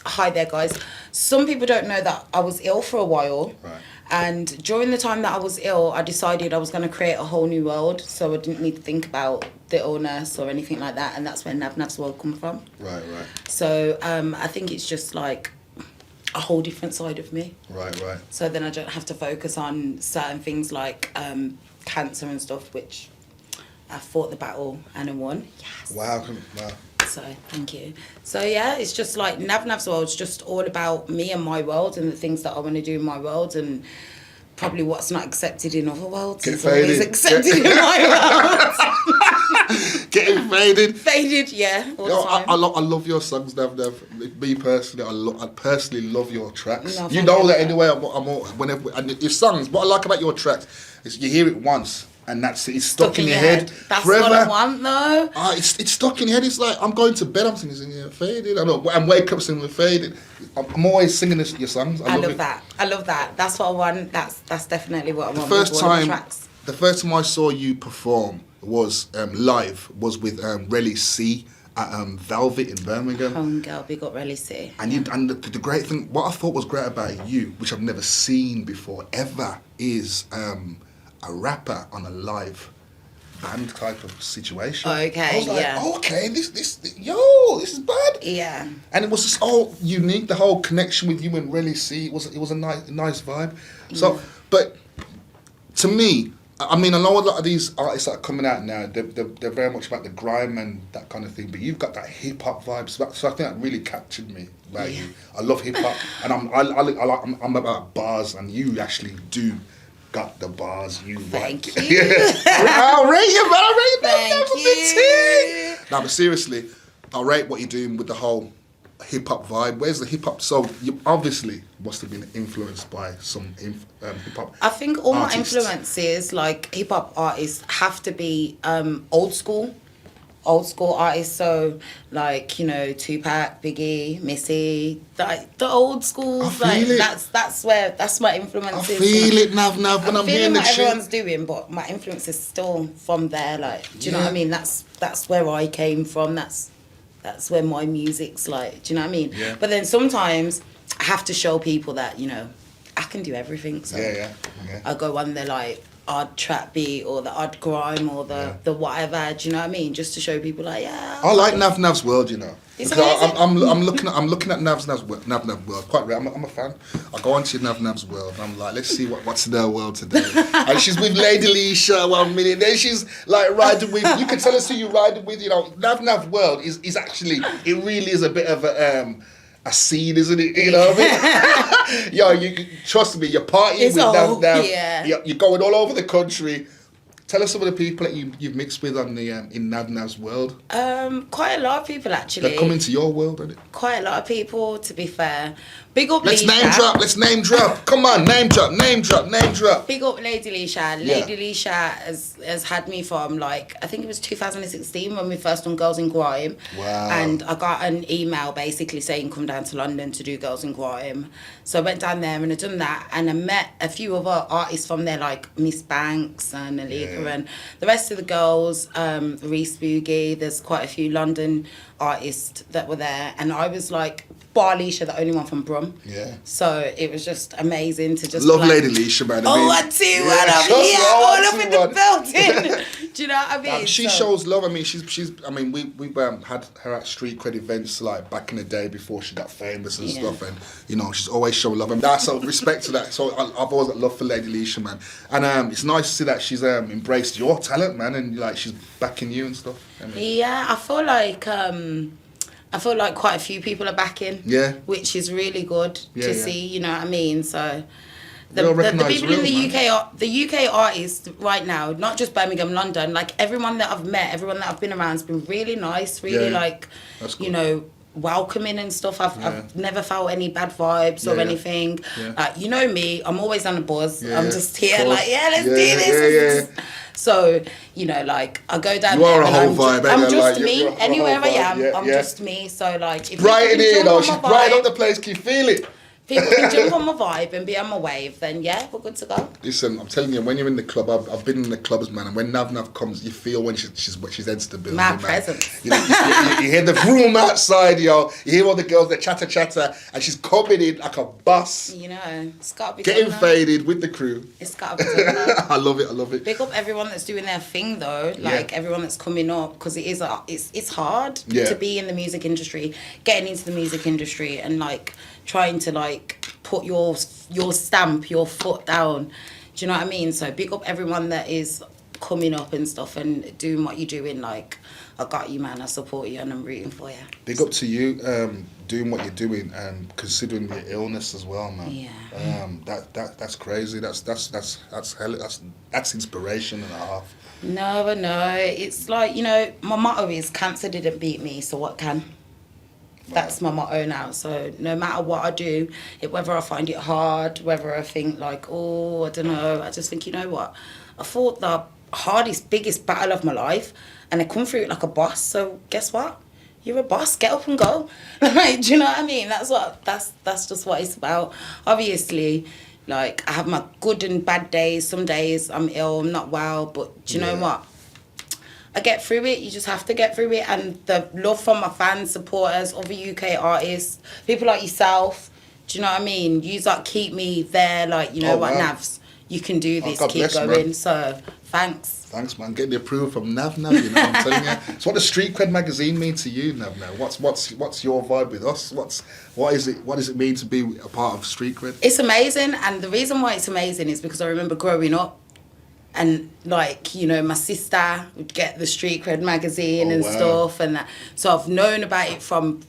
Hi there, guys. Some people don't know that I was ill for a while. Right. And during the time that I was ill, I decided I was going to create a whole new world. So I didn't need to think about the illness or anything like that. And that's where Nav Nav's world come from. Right. So I think it's just like a whole different side of me. Right. So then I don't have to focus on certain things like cancer and stuff, which I fought the battle and I won. Yes. Wow. So thank you. So yeah, it's just like Nav Nav's world. It's just all about me and my world and the things that I want to do in my world, and probably what's not accepted in other worlds is always accepted in my world. Getting faded. Faded, yeah. All the time. I love your songs, Nav Nav. Me personally, I personally love your tracks. No, you know that anyway. I'm all, whenever and your songs. What I like about your tracks is you hear it once. And that's it. It's stuck in your head That's forever. what I want, though. It's stuck in your head. It's like I'm going to bed. I'm singing Faded. I know. And wake up singing Faded. I'm always singing your songs. I love that. I love that. That's what I want. That's definitely what I want. The first time I saw you perform was live. Was with Relly C at Velvet in Birmingham. Homegirl, big up Relly C. And the great thing, what I thought was great about you, which I've never seen before ever, is a rapper on a live band type of situation. Okay, I was like, yeah. Okay, this is bad. Yeah. And it was just all unique. The whole connection with you and Relly C. It was a nice vibe. So, Yeah. but to me, I mean, I know a lot of these artists that are coming out now. They're very much about the grime and that kind of thing. But you've got that hip hop vibe. So I think that really captured me about you. I love hip hop, and I'm about bars, and you actually do. Got the bars you Thank like. you. I'll rate you, man. I'll rate Thank you. No, but seriously, I'll rate what you're doing with the whole hip hop vibe. Where's the hip hop? So you obviously must have been influenced by some hip hop. I think all artists. my influences, like hip hop artists, have to be old school artists. So like, you know, Tupac, Biggie, Missy, like the old schools. I feel Like it. that's my influence. I feel it, Nav Nav, when I'm hearing feeling the what shit. everyone's doing, but my influence is still from there. Like, do you know what I mean? That's where I came from. That's where my music's like. Do you know what I mean? Yeah. But then sometimes I have to show people that, you know, I can do everything. So Yeah. I go on the like odd trap beat or the odd grime or the whatever. Do you know what I mean? Just to show people like, yeah. I like Nav Nav's world, you know. It's Because amazing. I'm looking at Nav Nav's world. Quite right. I'm a fan. I go onto Nav Nav's world and I'm like, let's see what's in her world today. And she's with Lady Leisha 1 minute. Then she's like riding with. You can tell us who you're riding with. You know, Nav Nav's world is actually, it really is a bit of a scene, isn't it? You know what I mean? Yo, you trust me. You're partying It's with all- Nav Nav. yeah. You're going all over the country. Tell us some of the people that you've mixed with on the in Nav Nav's world. Quite a lot of people actually. They've come into your world, haven't it? Quite a lot of people, to be fair. Big up Let's Leisha. Let's name drop. Come on, name drop. Big up Lady Leisha. Yeah. Lady Leisha has had me from like, I think it was 2016 when we first done Girls in Grime. Wow. And I got an email basically saying come down to London to do Girls in Grime. So I went down there and I done that, and I met a few other artists from there like Miss Banks and Alika and the rest of the girls, Reese Boogie. There's quite a few London artists that were there, and I was like bar Leisha, the only one from Brum. Yeah. So it was just amazing to just Love like, Lady Leisha, man. I Oh, mean, I too, yeah, man. I'm trust me, here, oh, all I up too, in the man. building. Do you know what I mean? She So- shows love. I mean, she's. I mean, we've had her at street cred events like back in the day before she got famous and Yeah. stuff, and you know she's always shown love, and that's so respect to that. So I've always got love for Lady Leisha, man, and it's nice to see that she's embraced your talent, man, and like she's backing you and stuff. I mean, Yeah, I feel like quite a few people are backing. Yeah. Which is really good Yeah, to yeah. see. You know what I mean? So. We all The recognise people in the real, man. UK artists right now, not just Birmingham, London, like everyone that I've met, everyone that I've been around has been really nice, really Yeah. like, That's you good. know, welcoming and stuff. I've Yeah. never felt any bad vibes or Yeah. anything. Yeah. You know me, I'm always on a buzz. Yeah, I'm yeah. just here Of course. like, yeah, let's Yeah, do yeah, this. yeah, So, you know, like, I go down You there are a and whole vibe, I'm ain't you? just Like, me. you're a Anywhere whole I am, vibe, I'm yeah. just me. So, like, if Bright in people here can though. jump She's on my bright up vibe, the place. Can you feel it? people can jump on my vibe and be on my wave, then yeah, we're good to go. Listen, I'm telling you, when you're in the club, I've been in the clubs, man, and when Nav Nav comes, you feel when she's enters the building, My man. presence. You hear the room outside, yo. You hear all the girls that chatter, and she's coming in like a bus, You know, it's got to be getting done now. faded with the crew. It's got to be done now. I love it. Big up everyone that's doing their thing though, like everyone that's coming up, because it's hard to be in the music industry, getting into the music industry, and like trying to like put your stamp, your foot down. Do you know what I mean? So big up everyone that is coming up and stuff and doing what you're doing. Like, I got you, man. I support you and I'm rooting for you. Big up to you, doing what you're doing and considering your illness as well, man. Yeah. That's crazy. That's inspiration and a half. No, it's like, you know, my motto is cancer didn't beat me, so what can? That's my motto now. So no matter what I do, whether I find it hard, whether I think like, oh, I don't know, I just think, you know what? I fought the hardest, biggest battle of my life, and I come through it like a boss. So guess what? You're a boss. Get up and go. Like, do you know what I mean? That's just what it's about. Obviously, like, I have my good and bad days. Some days I'm ill, I'm not well, but do you know what? I get through it. You just have to get through it. And the love from my fans, supporters, other UK artists, people like yourself, do you know what I mean? You like keep me there, like, you know Navs, you can do this, God keep bless, going. man. So thanks. Thanks, man. Getting the approval from Nav Nav, you know what I'm telling you. So what does Street Cred magazine mean to you, Nav Nav? What's your vibe with us? What does it mean to be a part of Street Cred? It's amazing, and the reason why it's amazing is because I remember growing up. And like, you know, my sister would get the Street Cred magazine and stuff, and that. So I've known about it from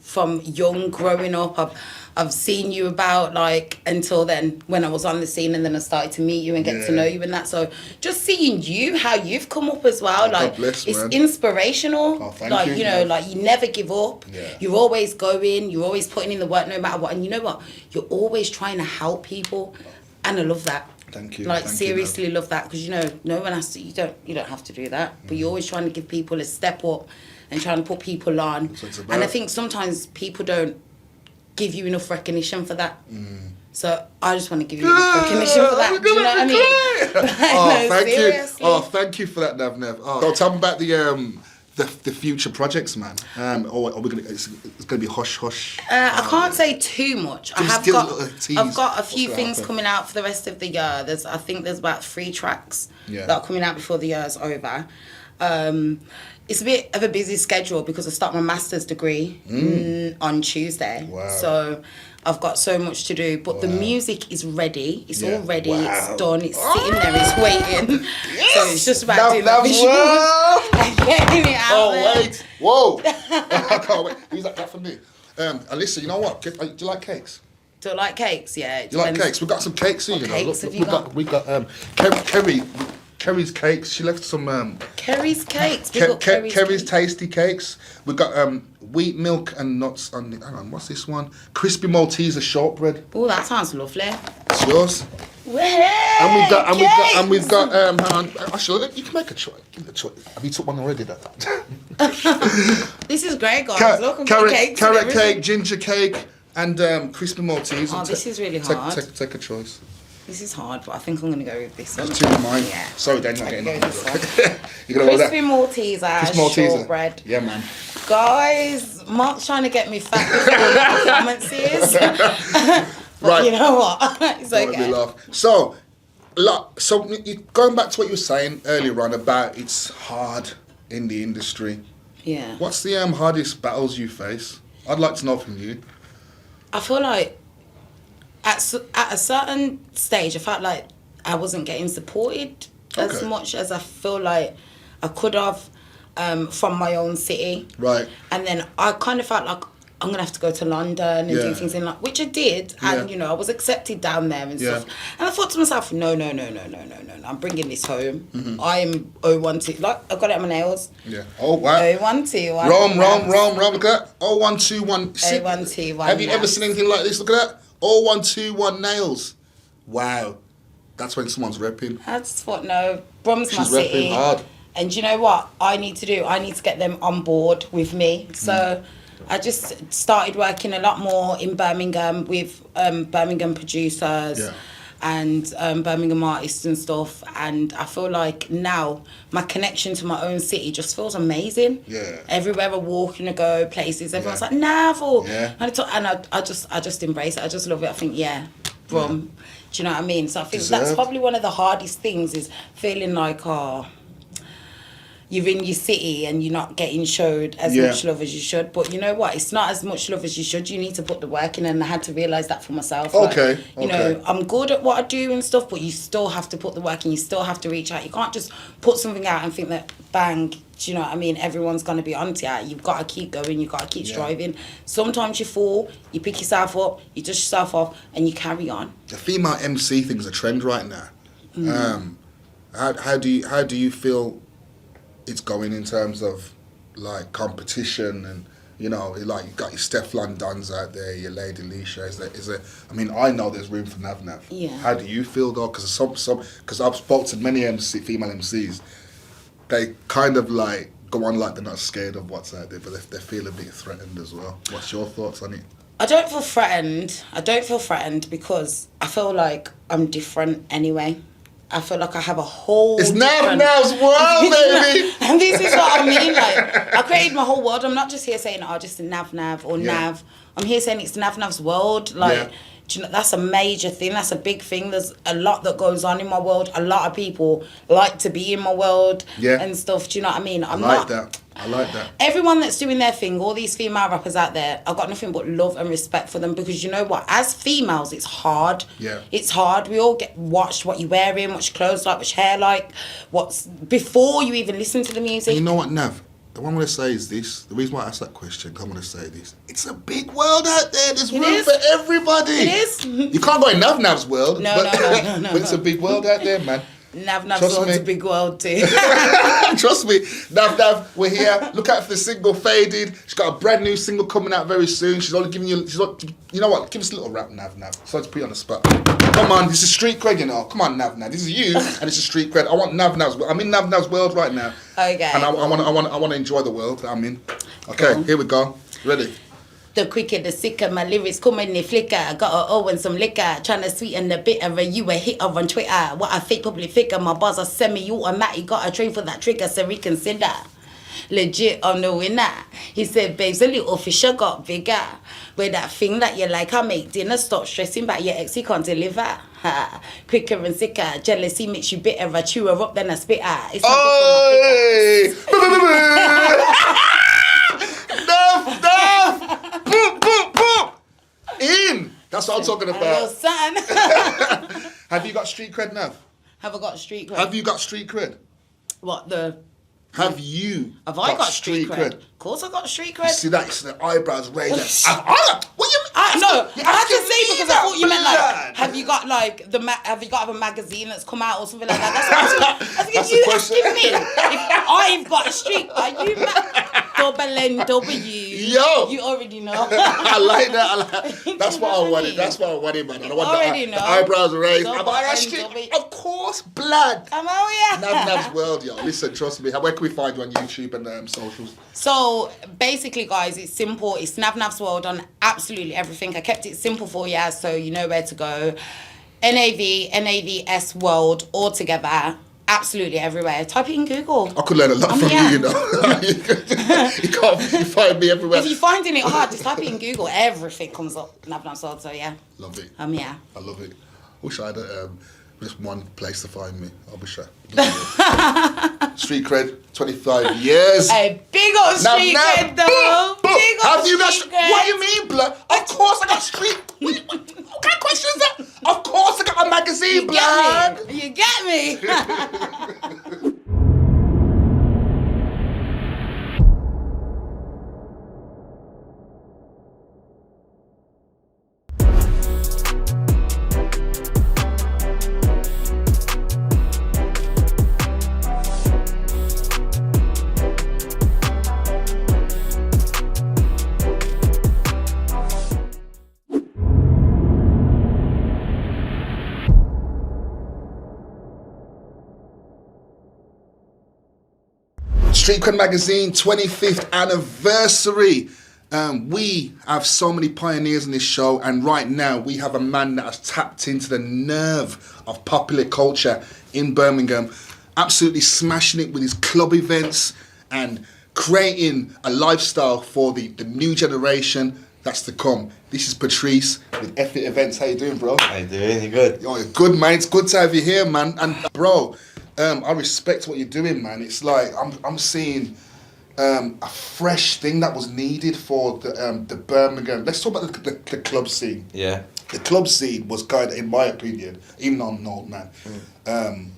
young, growing up. I've seen you about, like, until then when I was on the scene, and then I started to meet you and get to know you and that. So just seeing you, how you've come up as well, like, bless, it's man. inspirational. Oh, thank like, you, you know, man. like, you never give up. Yeah. You're always going. You're always putting in the work no matter what. And you know what? You're always trying to help people, and I love that. Thank you. Like, Thank seriously you, love that, because, you know, no one has to, you don't have to do that, but you're always trying to give people a step up and trying to put people on. That's what it's about. And I think sometimes people don't give you enough recognition for that. So I just want to give you enough recognition for that. Do you know what I mean? Thank seriously. you. Oh, thank you for that, Nav Nav. Oh. So tell me about the future projects, man. Or are we gonna? It's gonna be hush hush. I can't say too much. Just give us a tease. I've got a few What's gonna things happen? coming out for the rest of the year. I think there's about 3 tracks Yeah. that are coming out before the year's over. It's a bit of a busy schedule because I start my master's degree on Tuesday. Wow. So I've got so much to do, but the music is ready. It's all ready. Wow. It's done. It's sitting there. It's waiting. So it's just about Nav doing Nav the visuals and getting it out Oh there. wait! Whoa! I can't wait. Who's that for me? Alyssa, you know what? Do you like cakes? Do I like cakes? Yeah. It You like depends. cakes? We've got some cakes here. What You know. cakes Look, have you we got Kerry's cakes. She left some Kerry's cakes. Big up Kerry's Kerry's cakes. tasty cakes. We got wheat milk and nuts on. Hang on, what's this one? Crispy Malteser shortbread. Oh, that sounds lovely. It's yours. And we've got hang on. Actually, you can make a choice. Give it a choice. Have you took one already? This is great, guys. Look, I've got Carrot cakes and everything. cake, ginger cake, and crispy Maltesers. Oh, this is really hard. Take a choice. This is hard, but I think I'm going to go with this one. That's two of mine. Yeah. Sorry, Daniel, I not can getting go with that. this one. You're gonna order Crispy that? Malteser, Crispy Malteser. shortbread. Yeah, man. Guys, Mark's trying to get me fat before the performances. But Right. you know what? It's Don't make me okay. laugh. So going back to what you were saying earlier on about it's hard in the industry. Yeah. What's the hardest battles you face? I'd like to know from you. I feel like at a certain stage, I felt like I wasn't getting supported as Okay. much as I feel like I could have from my own city. Right. And then I kind of felt like I'm going to have to go to London and do things in London, which I did. And, Yeah. you know, I was accepted down there and stuff. And I thought to myself, no. I'm bringing this home. I'm 012. Like, I got it on my nails. Yeah. Oh, wow. 012. Rome. Look at that. 0121. 0121. Have you ever seen anything like this? Look at that. 0121 nails. Wow. That's when someone's repping. I just thought, no, Brum's my She's repping city. hard. And you know what I need to do? I need to get them on board with me. So I just started working a lot more in Birmingham with Birmingham producers. Yeah. And Birmingham artists and stuff, and I feel like now my connection to my own city just feels amazing. Yeah. Everywhere I walk and I go places, everyone's Yeah. like Nav, or Yeah. and I just embrace it. I just love it. I think do you know what I mean? So I think that's Deserved. probably one of the hardest things is feeling like you're in your city and you're not getting showed as much love as you should. But you know what? It's not as much love as you should. You need to put the work in, and I had to realise that for myself. Okay, You know, I'm good at what I do and stuff, but you still have to put the work in. You still have to reach out. You can't just put something out and think that, bang, do you know what I mean? Everyone's going to be onto you. You've got to keep going. You've got to keep striving. Sometimes you fall, you pick yourself up, you dust yourself off, and you carry on. The female MC thing's a trend right now. How do you feel it's going in terms of like competition and, you know, like you've got your Stefflon Dons out there, your Lady Leisha. I mean, I know there's room for Nav Nav. Yeah. How do you feel though? Because because I've spoken to many female MCs, they kind of like go on like they're not scared of what's out there, but they feel a bit threatened as well. What's your thoughts on it? I don't feel threatened because I feel like I'm different anyway. I feel like I have a whole It's Nav different... Nav's world, baby! And this is what I mean, like, I created my whole world. I'm not just here saying, oh, just a Nav Nav or Nav. I'm here saying it's Nav Nav's world. Like, do you know, that's a major thing. That's a big thing. There's a lot that goes on in my world. A lot of people like to be in my world and stuff. Do you know what I mean? I like that. Everyone that's doing their thing, all these female rappers out there, I've got nothing but love and respect for them, because you know what? As females, it's hard. Yeah. It's hard. We all get watched what you're wearing, what your clothes like, what your hair like, before you even listen to the music. And you know what, Nav? The one I'm going to say is this. The reason why I asked that question, I'm going to say this. It's a big world out there. There's room for everybody. It is. You can't go in Nav Nav's world. No. But it's a big world out there, man. Nav Nav's world's a big world too. Trust me. Nav Nav, we're here. Look out for the single Faded. She's got a brand new single coming out very soon. She's only giving you... you know what? Give us a little rap, Nav Nav. So to put you on the spot. Come on, this is street cred, you know. Come on, Nav Nav. This is you, and it's a street cred. I want Nav Nav's... I'm in Nav Nav's world right now. Okay. And I want to enjoy the world that I'm in. Okay, Cool. Here we go. Ready? The quicker, the sicker, my lyrics come in the flicker. Got a O and some liquor, trying to sweeten the bit of you a hitter on Twitter. What I fake public figure, my bars are semi-automatic. Got a train for that trigger, so reconsider. Legit, I'm the winner. He said, babes, a little fisher got bigger. With that thing that you like, I make dinner. Stop stressing about your ex, he can't deliver. Ha. Quicker and sicker, jealousy makes you bitter. I chew her up, then I spit her. It's not good for my Nav! Boom, boom, boom! In! That's what I'm talking Hello, about. son. Have you got street cred, Nav? Have I got street cred? Have you got street cred? What, the... Have you Have I got street cred? Of course I got street cred. See that? It's the eyebrows raised. What you mean? I had to asking say me because I that, thought you meant like, blood. have you got like have you got a magazine that's come out or something like that? That's what I was That's you the question. asking me if I've got a street. Are you double N W? Yo. You already know. I like that. That's what I wanted. That's what I wanted, man. I want the eyebrows raised. Double Am I N street? W. Of course, blood. Come on, yeah. Nav Nav's world, yo. Listen, trust me. Where can we find you on YouTube and socials? So basically, guys, it's simple. It's Nav Nav's world on absolutely everything. I kept it simple for you, so you know where to go. NAVS world all together. Absolutely everywhere. Type it in Google. I could learn a lot from you, you know. You find me everywhere. If you're finding it hard, just type it in Google. Everything comes up. Nav Nav's world. So yeah. Love it. Yeah. I love it. Wish I had just one place to find me. I wish I. Street cred, 25 years. Hey, big old street cred though. Boom, boom. Big old Have you got street cred. What do you mean, blood? Of course I got street. What kind of question is that? Of course I got a magazine, blood. You get me? Street Cred Magazine 25th anniversary. We have so many pioneers in this show, and right now we have a man that has tapped into the nerve of popular culture in Birmingham, absolutely smashing it with his club events and creating a lifestyle for the new generation that's to come. This is Patrice with Effort Events. How you doing, bro? How you doing? You good? You're good, man. It's good to have you here, man. And bro, I respect what you're doing, man. It's like I'm seeing a fresh thing that was needed for the Birmingham. Let's talk about the club scene. Yeah. The club scene was kind of, in my opinion, even though I'm an old man,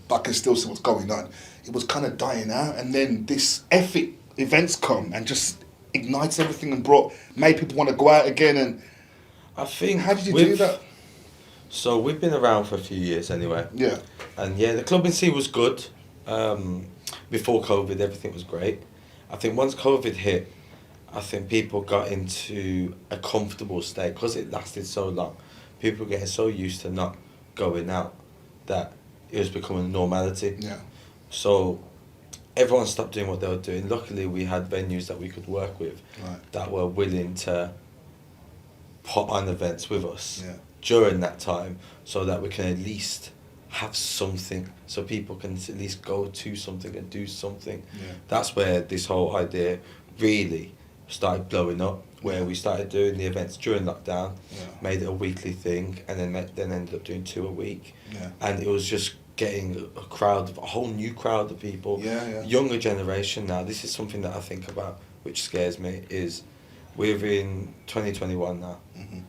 but I can still see what's going on. It was kind of dying out, and then this Effort Events come and just ignites everything and made people want to go out again. And I think how did you do that? So we've been around for a few years anyway. Yeah. And yeah, the clubbing scene was good. Before COVID, everything was great. I think once COVID hit, I think people got into a comfortable state because it lasted so long. People were getting so used to not going out that it was becoming normality. Yeah. So everyone stopped doing what they were doing. Luckily, we had venues that we could work with that were willing to put on events with us during that time so that we can at least have something, so people can at least go to something and do something. Yeah. That's where this whole idea really started blowing up, where we started doing the events during lockdown, made it a weekly thing, and then ended up doing 2 a week. Yeah. And it was just getting a whole new crowd of people, younger generation now. This is something that I think about, which scares me, is we're in 2021 now. Mm-hmm.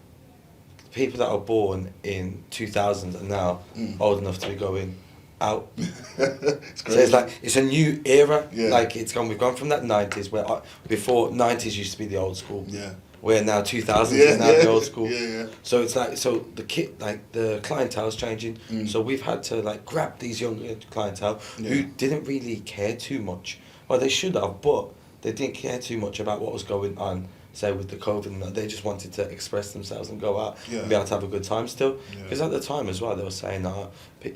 People that are born in 2000 are now old enough to be going out. It's So it's like, it's a new era. Yeah. Like we've gone from that 90s where before 90s used to be the old school. Yeah. Where now 2000s is now the old school. Yeah. So it's like, so the clientele's changing. So we've had to like grab these younger clientele who didn't really care too much. Well, they should have, but they didn't care too much about what was going on, say with the COVID, and they just wanted to express themselves and go out and be able to have a good time still. Because at the time as well, they were saying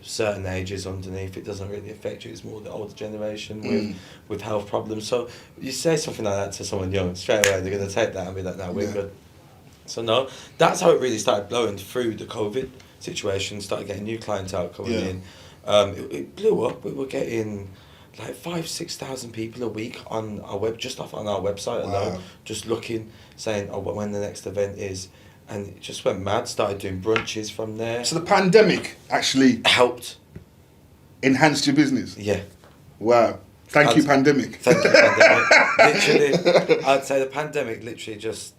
certain ages underneath, it doesn't really affect you, it's more the older generation with health problems. So you say something like that to someone young, straight away they're going to take that and be like, no, we're good. So no, that's how it really started blowing through the COVID situation, started getting new clientele coming in. It blew up. We were getting like 5,000-6,000 people a week on our just off on our website alone, just looking, saying when the next event is, and it just went mad. Started doing brunches from there. So the pandemic actually helped, enhanced your business. Yeah. Wow. Thank you, pandemic. Thank you, pandemic. Literally, I'd say the pandemic literally just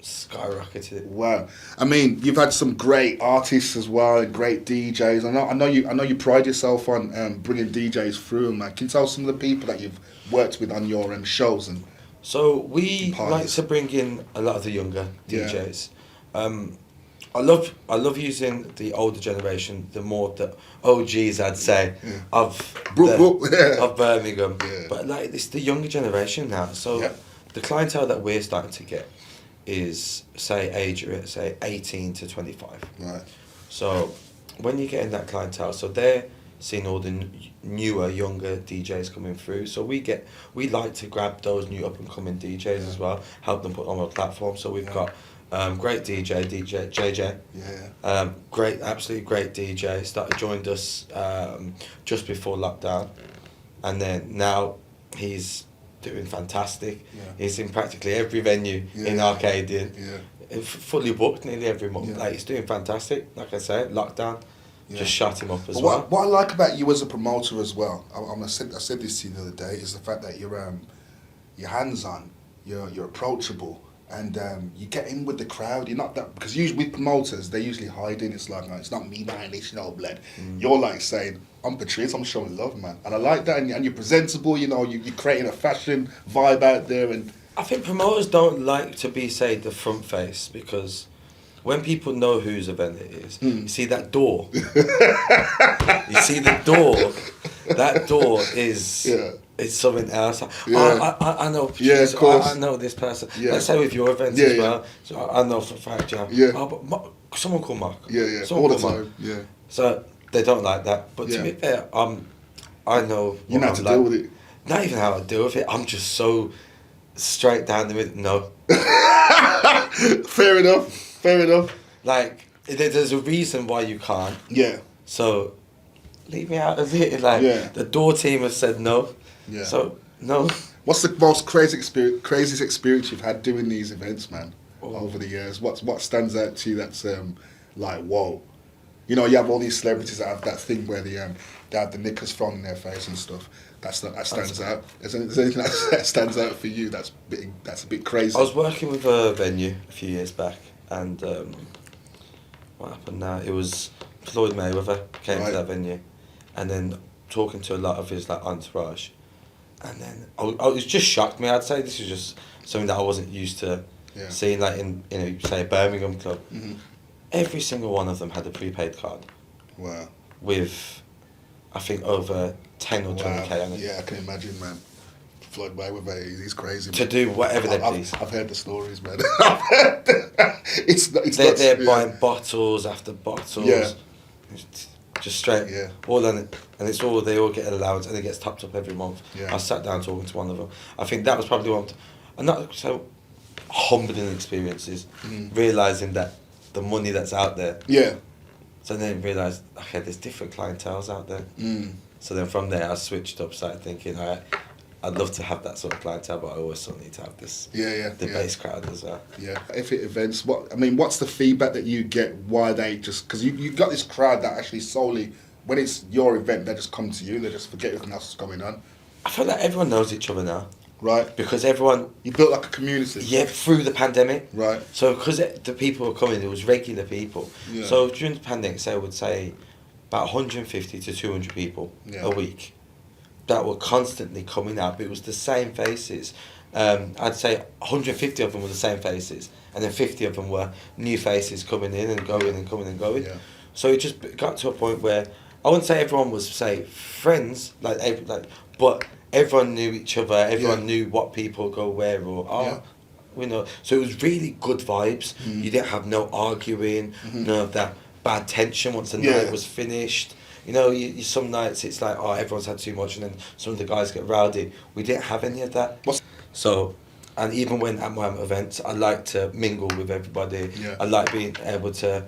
skyrocketed it. Wow. I mean, you've had some great artists as well, and great DJs. I know you pride yourself on bringing DJs through, man. Can you tell some of the people that you've worked with on your shows? And so we like to bring in a lot of the younger DJs. I love using the older generation, the more the OGs, I'd say, of Birmingham. Yeah. But like it's the younger generation now. So the clientele that we're starting to get is age 18 to 25. Right. So when you get in that clientele, so they're seeing all the newer, younger DJs coming through. So we like to grab those new up and coming DJs as well, help them put on our platform. So we've got great DJ JJ. Absolutely great DJ. Joined us just before lockdown, and then now he's doing fantastic. He's in practically every venue in Arcadian. Fully booked nearly every month. Like he's doing fantastic. Like I say, lockdown just shut him up as well. What I like about you as a promoter as well, I said this to you the other day, is the fact that you're hands on, you're approachable, and you get in with the crowd. You're not that, because usually with promoters they're usually hiding. It's like, no, it's not me behind this, blood. You're like saying, I'm Patrice, I'm showing love, man, and I like that. And you're presentable. You're creating a fashion vibe out there. And I think promoters don't like to be, say, the front face, because when people know whose event it is, you see that door. You see the door. That door is it's something else. I know. Of course. I know this person. Let's say with your events as well. So I know for a fact, but someone called Mark. All the time. So they don't like that. But to be fair, I know. You know how to deal with it. not even how I deal with it. I'm just so straight down the middle. No. Fair enough. Like, there's a reason why you can't. Yeah. So, leave me out of it. Like, the door team has said no. Yeah. So, no. What's the most craziest experience you've had doing these events, man, over the years? What stands out to you that's like, whoa? You know, you have all these celebrities that have that thing where they have the knickers thrown in their face and stuff. That stands out. Is there anything that stands out for you that's a bit crazy? I was working with a venue a few years back, and what happened now? It was Floyd Mayweather came to that venue, and then talking to a lot of his like entourage, and then it just shocked me. I'd say this was just something that I wasn't used to seeing, like in say a Birmingham club. Mm-hmm. Every single one of them had a prepaid card. Wow. With, I think, over 10 or 20k on it. Yeah, I can imagine, man. Floyd Mayweather, he's crazy. To do whatever they please. I've heard the stories, man. They're buying bottles after bottles. Yeah. Just straight. Yeah. All on it. And they all get an allowance, and it gets topped up every month. Yeah. I sat down talking to one of them. I think that was probably one. And not so humbling experiences, realising that the money that's out there. Yeah. So then realised, okay, there's different clienteles out there. So then from there I switched up, started thinking, all right, I'd love to have that sort of clientele, but I always still need to have this base crowd as well. Yeah. If it events, what's the feedback that you get? Why they just, because you've got this crowd that actually solely, when it's your event, they just come to you, they just forget everything else that's going on. I feel like everyone knows each other now. Right. Because everyone... You built like a community. Yeah, through the pandemic. Right. So because the people were coming, it was regular people. Yeah. So during the pandemic, I would say about 150 to 200 people a week that were constantly coming out, but it was the same faces. I'd say 150 of them were the same faces, and then 50 of them were new faces coming in and going and coming and going. Yeah. So it just got to a point where I wouldn't say everyone was, say, friends, but... Everyone knew each other. Everyone knew what people go where or you know. So it was really good vibes. You didn't have no arguing, none of that bad tension once the night was finished. You know, some nights it's like, oh, everyone's had too much, and then some of the guys get rowdy. We didn't have any of that. So, and even when at my events, I like to mingle with everybody. Yeah. I like being able to.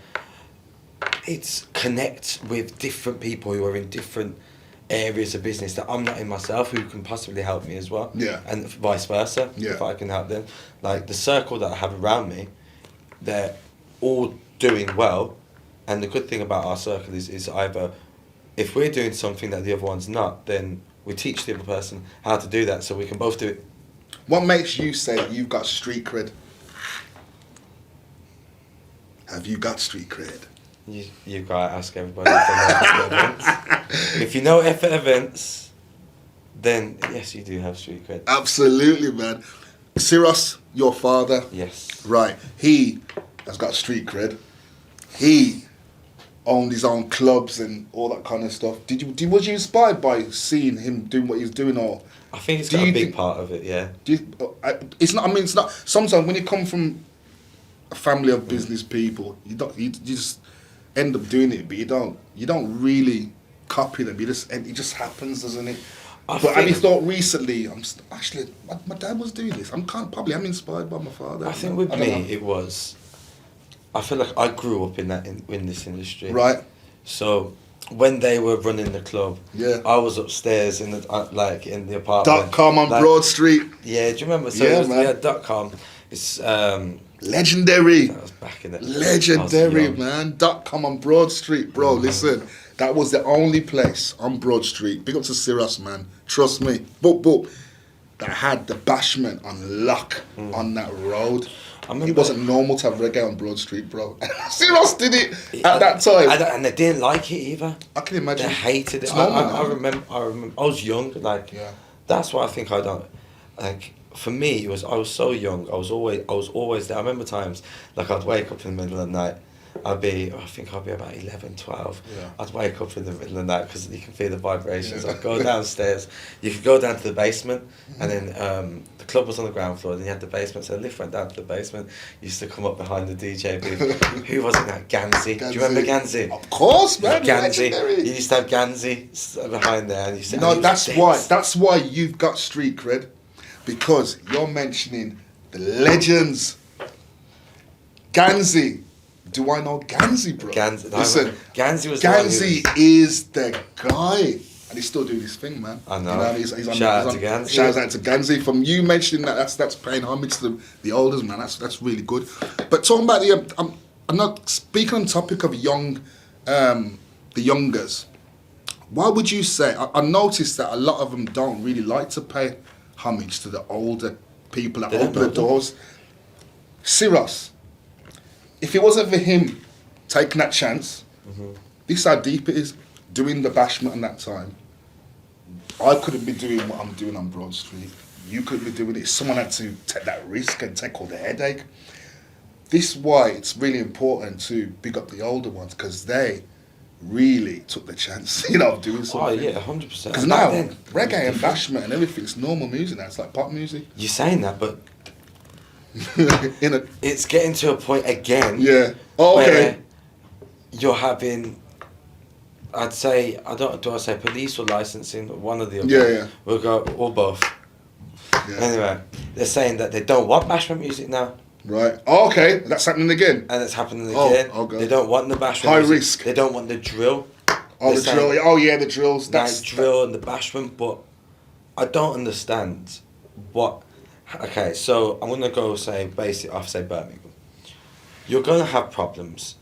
It's connect with different people who are in different areas of business that I'm not in myself, who can possibly help me as well. Yeah. And vice versa, if I can help them. Like the circle that I have around me, they're all doing well, and the good thing about our circle is either if we're doing something that the other one's not, then we teach the other person how to do that so we can both do it. What makes you say that you've got street cred? Have you got street cred? You've got to ask everybody if they know effort events. If you know effort events, then yes, you do have street cred. Absolutely, man. Cyrus, your father. Yes. Right. He has got street cred. He owned his own clubs and all that kind of stuff. Was you inspired by seeing him doing what he's doing, or? I think it's got a big part of it. Yeah. It's not. I mean, it's not. Sometimes when you come from a family of business people, you just end up doing it, but you don't really copy them. It just happens, doesn't it? But have you thought recently? Actually, my dad was doing this. I'm inspired by my father. I think with me it was. I feel like I grew up in this industry. Right. So when they were running the club, I was upstairs in the apartment. .com on Broad Street. Yeah, do you remember? So man. .com. It's legendary. That was back in it. Legendary, man. .com on Broad Street, bro. Listen, that was the only place on Broad Street. Big up to Cyrus, man. Trust me. Boop. That had the bashment on lock on that road. It wasn't normal to have reggae on Broad Street, bro. Cyrus did it at that time. And they didn't like it either. I can imagine. They hated it. I remember. I was young. That's why I think I don't. For me, I was so young. I was always there. I remember times I'd wake up in the middle of the night I think I'll be about 11, 12. Yeah. I'd wake up in the middle of the night because you can feel the vibrations. I'd go downstairs. You could go down to the basement, and then the club was on the ground floor, then you had the basement, so the lift went down to the basement. You used to come up behind the DJ booth. Who was it now? Ganzi. Do you remember Ganzi? Of course, man. Ganzi. Legendary. You used to have Ganzi behind there, and you said, No, that's why you've got street cred, because you're mentioning the legends. Ganzi. Do I know Ganzi, bro? Ganzi. Listen, Ganzi was Ganzi is the guy, and he's still doing his thing, man. I know. You know, he's on, Shout out to Ganzi. Shout out to Ganzi. From you mentioning that's paying homage to the elders, man. That's really good. But talking about I'm not speaking on the topic of the youngers. Why would you say? I noticed that a lot of them don't really like to pay homage to the older people that open the doors. Siros. If it wasn't for him taking that chance, this is how deep it is. Doing the bashment in that time, I couldn't be doing what I'm doing on Broad Street. You couldn't be doing it. Someone had to take that risk and take all the headache. This is why it's really important to big up the older ones, because they really took the chance, of doing something. Oh yeah, 100%. Because now reggae and bashment and everything's normal music now. It's like pop music. You're saying that, but In it's getting to a point again. Yeah. Oh, okay. Where you're having, I'd say, do I say police or licensing? One or the other. Yeah. We'll go, or both. Yeah. Anyway, they're saying that they don't want bashment music now. Right. Oh, okay. That's happening again. And it's happening Oh, again. okay. They don't want the bashment High music. risk. They don't want the drill. Oh, They're the drill. saying, Oh, yeah, the drills. That's drill and the bashment, but I don't understand what. Okay, so I'm gonna go say Birmingham. You're gonna have problems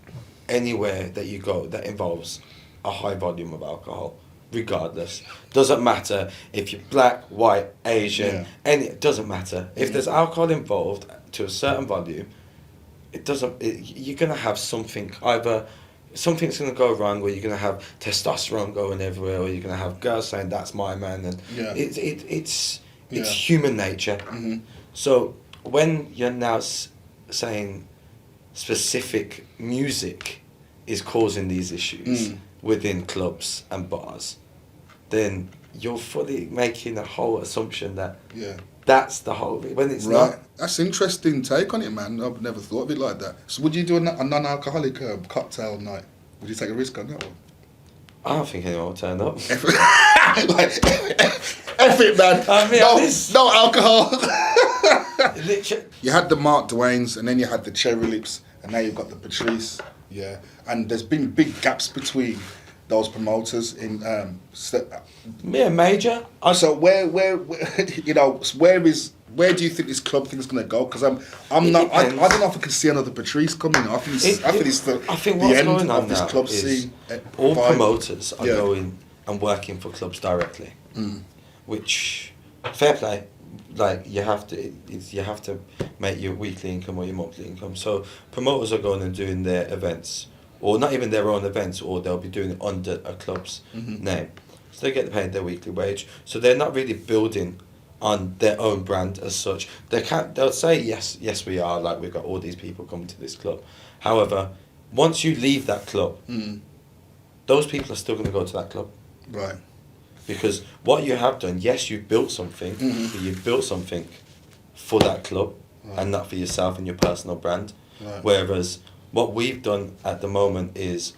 anywhere that you go that involves a high volume of alcohol, regardless. Doesn't matter if you're black, white, Asian, it doesn't matter. If there's alcohol involved to a certain volume, you're gonna have something, either something's gonna go wrong, where you're gonna have testosterone going everywhere, or you're gonna have girls saying that's my man, and it's human nature. Mm-hmm. So when you're now saying specific music is causing these issues within clubs and bars, then you're fully making a whole assumption that that's the whole, when it's not. That's interesting take on it, man. I've never thought of it like that. So would you do a non-alcoholic cocktail night? Would you take a risk on that one? I don't think anyone will turn up. F it, man. No alcohol. Literally. You had the Mark Dwaynes, and then you had the Cherry Lips, and now you've got the Patrice. Yeah, and there's been big gaps between those promoters in Major. So where do you think this club thing is gonna go? Because I don't know if I can see another Patrice coming. I think it's the end going on of this now club is scene. all promoters are going and working for clubs directly, which fair play. Like you have to make your weekly income or your monthly income. So promoters are going and doing their events, or not even their own events, or they'll be doing it under a club's name. So they get paid their weekly wage. So they're not really building on their own brand as such. They'll say yes we are, like we've got all these people coming to this club. However, once you leave that club, those people are still going to go to that club. Right. Because what you have done, yes, you've built something, but you've built something for that club and not for yourself and your personal brand. Right. Whereas what we've done at the moment is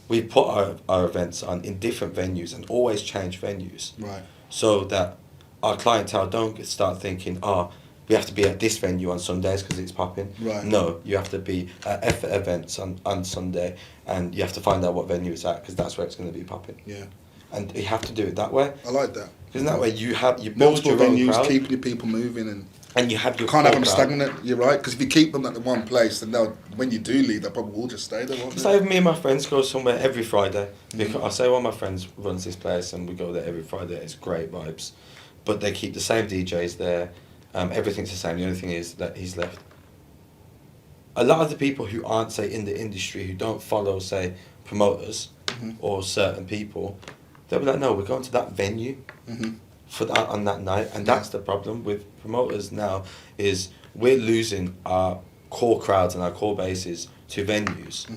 we've put our events on in different venues and always change venues. Right. So that our clientele don't start thinking, we have to be at this venue on Sundays because it's popping. Right. No, you have to be at effort events on Sunday, and you have to find out what venue it's at because that's where it's going to be popping. Yeah. And you have to do it that way. I like that. Because that way you build multiple your own venues, crowd. keeping your people moving, and you have your can't have them crowd. stagnant. You're right, because if you keep them at the one place, then when you do leave, they probably will just stay there. Won't It's they? like me and my friends go somewhere every Friday. Because I say one of my friends runs this place and we go there every Friday. It's great vibes. But they keep the same DJs there. Everything's the same. The only thing is that he's left. A lot of the people who aren't, say, in the industry, who don't follow, say, promoters or certain people, they'll be like, no, we're going to that venue for that on that night. And that's the problem with promoters now, is we're losing our core crowds and our core bases to venues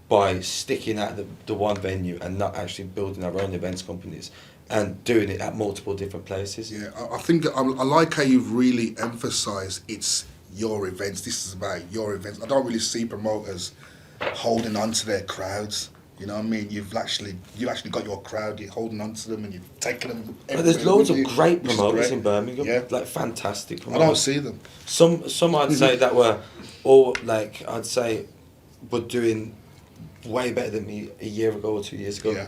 by sticking at the one venue and not actually building our own events companies and doing it at multiple different places. Yeah, I think that I like how you've really emphasised it's your events. This is about your events. I don't really see promoters holding on to their crowds. You know what I mean? You actually got your crowd. You're holding on to them and you've taken them. There's loads of great promoters in Birmingham. Yeah. Like fantastic promoters. I don't see them. Some I'd say that were all like I'd say were doing way better than me a year ago or 2 years ago. Yeah.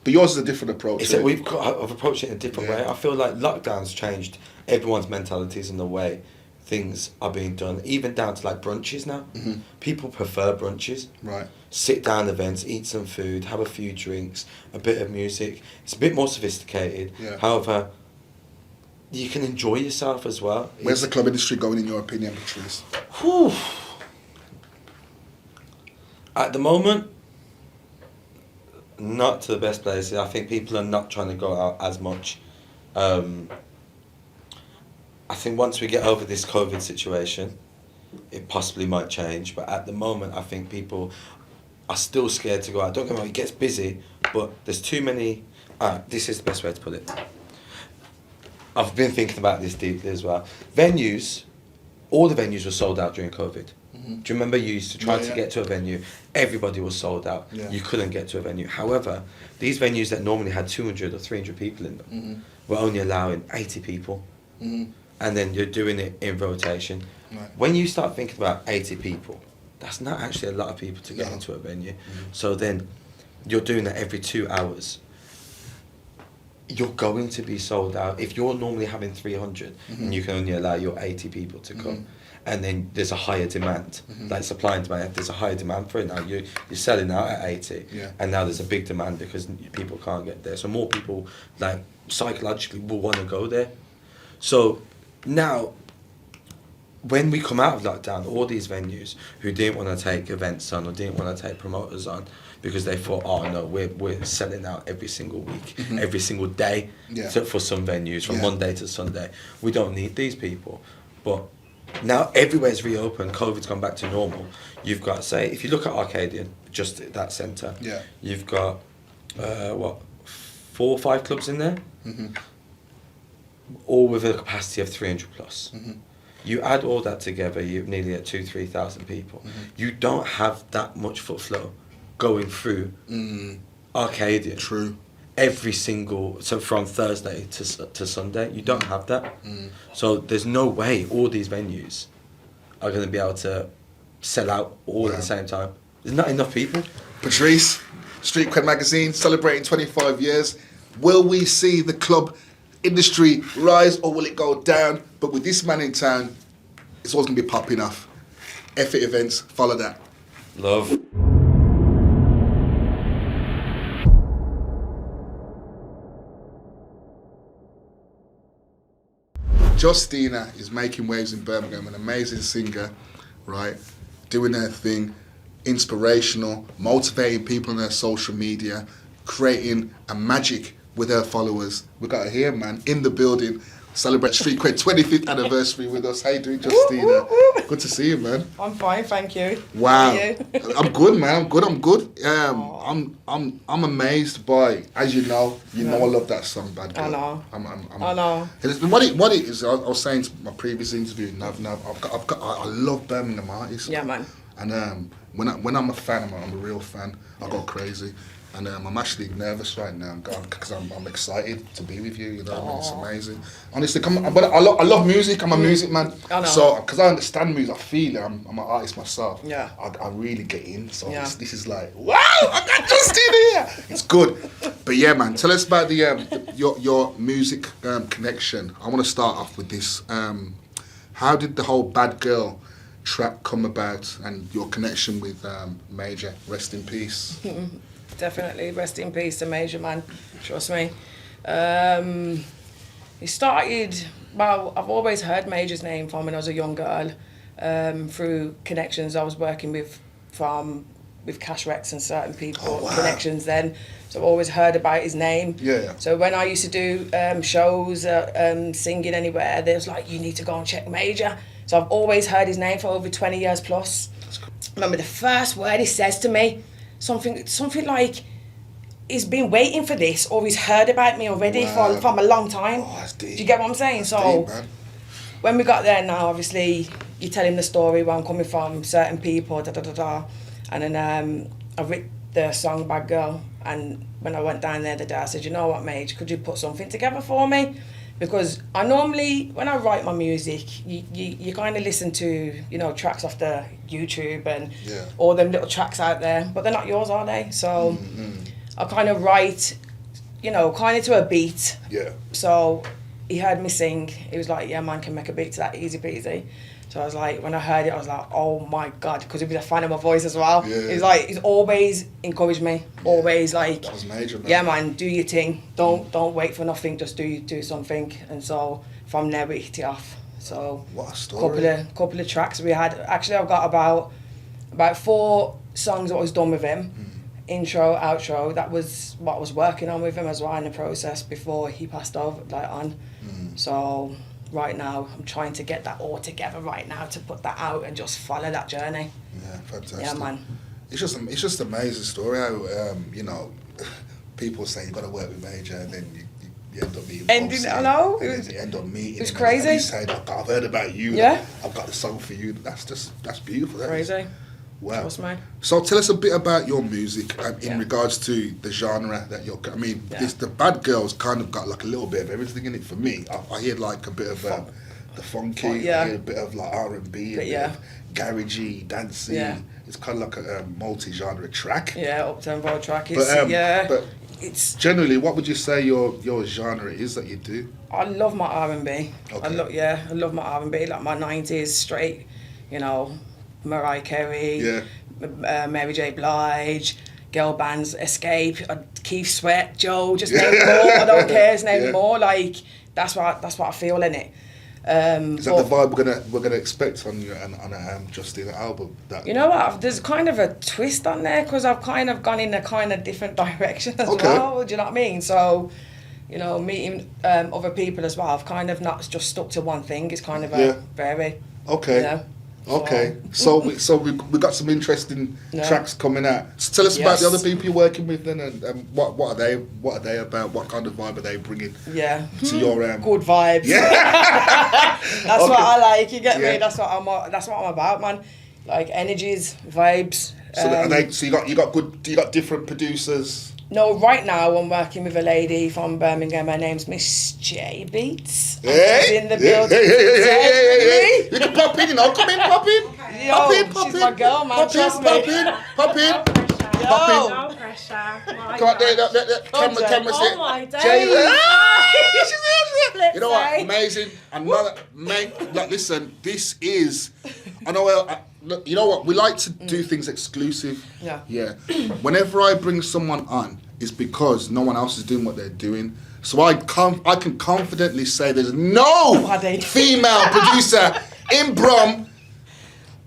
But yours is a different approach. I've approached it in a different way. I feel like lockdown's changed everyone's mentalities and the way things are being done, even down to like brunches now. People prefer brunches. Right. Sit down events, eat some food, have a few drinks, a bit of music. It's a bit more sophisticated. Yeah. However, you can enjoy yourself as well. Where's the club industry going in your opinion, Patrice? Whew. At the moment, not to the best places. I think people are not trying to go out as much. I think once we get over this COVID situation, it possibly might change. But at the moment, I think people are still scared to go out. Don't get me wrong, it gets busy, but there's too many... this is the best way to put it. I've been thinking about this deeply as well. Venues, all the venues were sold out during COVID. Do you remember you used to try to get to a venue, everybody was sold out. Yeah. You couldn't get to a venue. However, these venues that normally had 200 or 300 people in them were only allowing 80 people. And then you're doing it in rotation. Right. When you start thinking about 80 people, that's not actually a lot of people to get into a venue. So then you're doing that every 2 hours. You're going to be sold out. If you're normally having 300 and you can only allow your 80 people to come, and then there's a higher demand, like supply and demand, there's a higher demand for it now. You're selling out at 80, and now there's a big demand because people can't get there. So more people, like, psychologically will want to go there. So now, when we come out of lockdown, all these venues who didn't want to take events on or didn't want to take promoters on because they thought, oh no, we're selling out every single week, every single day for some venues, from Monday to Sunday. We don't need these people. But now everywhere's reopened, COVID's gone back to normal. You've got, say, if you look at Arcadian, just at that centre, you've got, 4 or 5 clubs in there, all with a capacity of 300 plus. You add all that together, you're nearly at 2,000-3,000 people. You don't have that much foot flow going through Arcadian. True. Every single, so from Thursday to Sunday, you don't have that. So there's no way all these venues are going to be able to sell out all at the same time. There's not enough people. Patrice, Street Cred magazine, celebrating 25 years. Will we see the club industry rise or will it go down? But with this man in town, it's always going to be popping off. Effort events, follow that. Love. Justina is making waves in Birmingham, an amazing singer, right? Doing her thing, inspirational, motivating people on her social media, creating a magic with her followers. We got her here, man, in the building, celebrate Street Cred 25th anniversary with us. How you doing, Justina? Good to see you, man. I'm fine, thank you. Wow. How are you? I'm good, man. I'm good. I'm amazed by, as you know I love that song, Bad Girl. I know. I know. What it is, I was saying to my previous interview, Nav Nav, I love Birmingham artists. Yeah, man. And when I'm a fan, I'm a real fan. I go crazy. And I'm actually nervous right now because I'm excited to be with you. You know, I mean, it's amazing. Honestly, but I love music. I'm a music man. I know. So because I understand music, I feel it. I'm an artist myself. Yeah. I really get in. So this is like, wow! I got Justina here. It's good. But yeah, man, tell us about your music connection. I want to start off with this. How did the whole Bad Girl track come about, and your connection with Major? Rest in peace. Definitely, rest in peace to Major, man. Trust me. It started, well, I've always heard Major's name from when I was a young girl, through connections I was working with Cash Rex and certain people, connections then. So I've always heard about his name. Yeah. So when I used to do shows, singing anywhere, they was like, you need to go and check Major. So I've always heard his name for over 20 years plus. Remember the first word he says to me, something like, he's been waiting for this, or he's heard about me already from a long time. Oh, that's deep. Do you get what I'm saying? That's So deep, man. when we got there now, obviously, you tell him the story, where I'm coming from, certain people, and then I wrote the song Bad Girl, and when I went down there the day, I said, you know what, mate, could you put something together for me? Because I normally, when I write my music, you kind of listen to, you know, tracks off the YouTube and all them little tracks out there, but they're not yours, are they? So I kind of write, you know, kind of to a beat. Yeah. So he heard me sing. He was like, yeah, man, can make a beat to that, easy peasy. So I was like, when I heard it, I was like, oh my God, because he was a fan of my voice as well. Yeah. He's like, he's always encouraged me, always like, that was major, man. yeah, man, do your thing. Don't wait for nothing, just do something. And so from there we hit it off. So what a story. Couple of tracks we had. Actually, I've got about 4 songs that was done with him. Intro, outro. That was what I was working on with him as well in the process before he passed on. So right now, I'm trying to get that all together right now to put that out and just follow that journey. Yeah, fantastic. Yeah, man. It's just an amazing story how, you know, people say you've got to work with Major and then you end up meeting Bossy, I know. and then you end up meeting It's him crazy. And you say, I've heard about you. Yeah. I've got the song for you. That's beautiful. That is. Crazy. Wow. Trust me. So tell us a bit about your music in regards to the genre that you're. I mean, the Bad Girls kind of got like a little bit of everything in it for me. I hear like a bit of the funky, I hear a bit of like R&B, a bit of garagey, dancey. Yeah. It's kind of like a multi-genre track. Yeah, up-tempo track. But It's generally, what would you say your genre is that you do? I love my R&B. Okay. I love my R&B, like my 90s straight, you know, Mariah Kerry, Mary J. Blige, girl bands, Escape, Keith Sweat, Joe, just name them all. I don't care, just name them all. Like that's what I feel in it. Is that the vibe we're gonna expect on a Justina album? That, you know what? There's kind of a twist on there because I've kind of gone in a kind of different direction as well. Do you know what I mean? So, you know, meeting other people as well. I've kind of not just stuck to one thing. It's kind of a very okay. You know, okay, so we got some interesting tracks coming out. So tell us about the other people you're working with, then, and what are they about? What kind of vibe are they bringing? Yeah, to your good vibes. Yeah, that's what I like. You get me? That's what I'm about, man. Like energies, vibes. So you got different producers. No, right now I'm working with a lady from Birmingham. Her name's Miss J Beats. Hey, she's in the building. Hey. You can pop in, you know. Come in, pop in. Pop in. She's my girl, man. Trust me. Pop in. No pressure. Come on, the camera. Oh my days. You know what? Amazing. Another mate. Like, listen, this is. I know. Look, you know what? We like to do things exclusive. Yeah. Whenever I bring someone on, it's because no one else is doing what they're doing. So I can confidently say there's no female producer in Brum.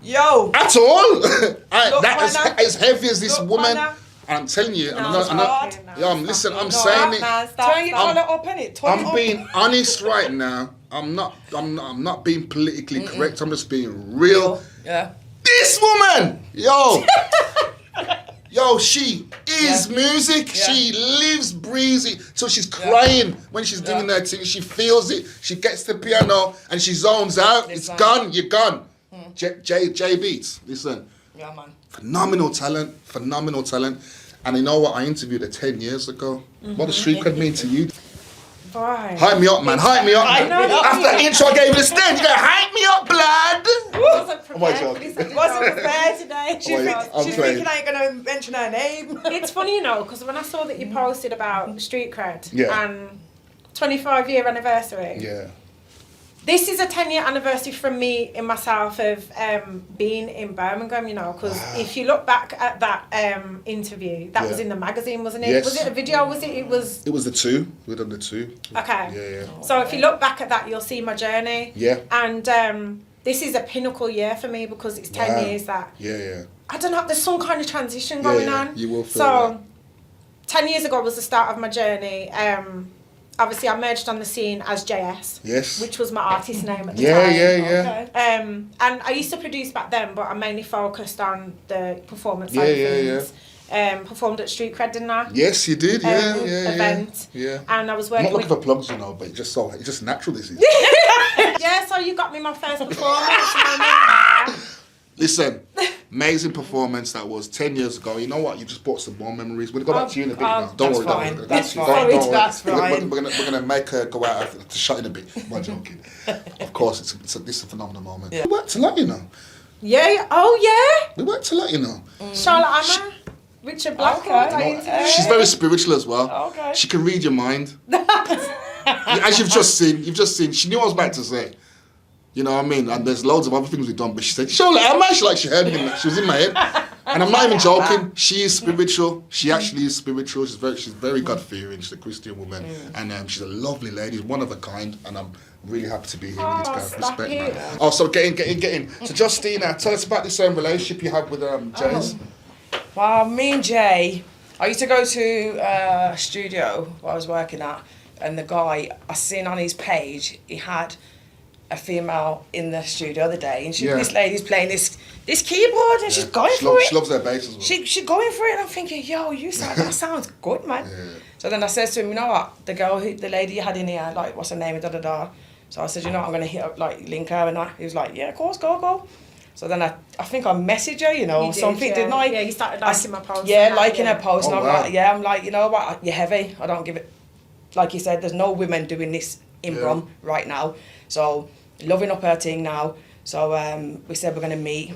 Yo. At all. As heavy as this woman. And I'm telling you, listen, I'm saying it. Turn your collar up in it. I'm being honest right now. I'm not being politically correct. I'm just being real. Yeah. This woman, yo, she is music. Yeah. She lives, breathes it. So she's crying when she's doing that thing. She feels it. She gets the piano and she zones out. It's gone. You're gone. J Beats, listen. Yeah, man. Phenomenal talent. And you know what? I interviewed her 10 years ago. What does Street Cred mean to you? Right. Hype me up, man. Hype me up. After that intro I gave you the stand, you gotta hype me up, blood. Wasn't prepared Oh for this. Wasn't prepared today. She's playing. thinking I ain't gonna mention her name. It's funny, you know, because when I saw that you posted about Street Cred and 25-year anniversary. Yeah. This is a 10-year anniversary from me and myself of being in Birmingham, you know, because if you look back at that interview, that was in the magazine, wasn't it? Yes. Was it a video? It was the 2. We've done the 2. Okay. Yeah. So if you look back at that, you'll see my journey. Yeah. And this is a pinnacle year for me because it's 10 years that... Yeah. I don't know, there's some kind of transition going on. You will feel that. 10 years ago was the start of my journey. obviously I merged on the scene as JS. Yes. Which was my artist name at the Yeah, time. yeah. And I used to produce back then, but I mainly focused on the performance side of things. Performed at Street Cred, didn't I? Yes, you did. Event. Yeah. And I was I'm working not looking for plugs, you know, but it's just natural. This is. Yeah, so you got me my first performance. Listen, amazing performance that was 10 years ago. You know what? You just brought some more memories. We'll go back to you in a bit now. Don't worry. That's fine. Don't worry. Fine. We're gonna make her go out to shut in a bit. I'm joking. Of course, this is a phenomenal moment. Yeah. We worked a lot, you know. Yeah. Oh yeah. We worked a lot, you know. Charlotte Anna, Richard Blackwood. She's very spiritual as well. Okay. She can read your mind. As you've just seen. She knew what I was about to say. You know what I mean? And there's loads of other things we've done, but she said, Charlotte Anna, she heard me. She was in my head. And I'm not even joking. She is spiritual. She actually is spiritual. She's very God-fearing. She's a Christian woman. And she's a lovely lady. She's one of a kind. And I'm really happy to be here with this guy. Respect, man. Oh, so get in. So Justina, tell us about this relationship you have with Jay's. Well, me and Jay, I used to go to a studio where I was working at, and the guy, I seen on his page, he had a female in the studio the other day, and this lady's playing this keyboard, and she's going for it. She loves her bass as well. She's going for it, and I'm thinking, yo, that sounds good, man. Yeah. So then I said to him, you know what, the lady you had in here, like, what's her name, da-da-da. So I said, you know what, I'm going to link her, and that. He was like, yeah, of course, go. So then I think I messaged her, or something, didn't I? Yeah, you started liking my post. Yeah, liking her post, and wow. I'm like, you know what, you're heavy, I don't give it. Like you said, there's no women doing this in Brum right now. So, loving up her thing now. So we said we're going to meet,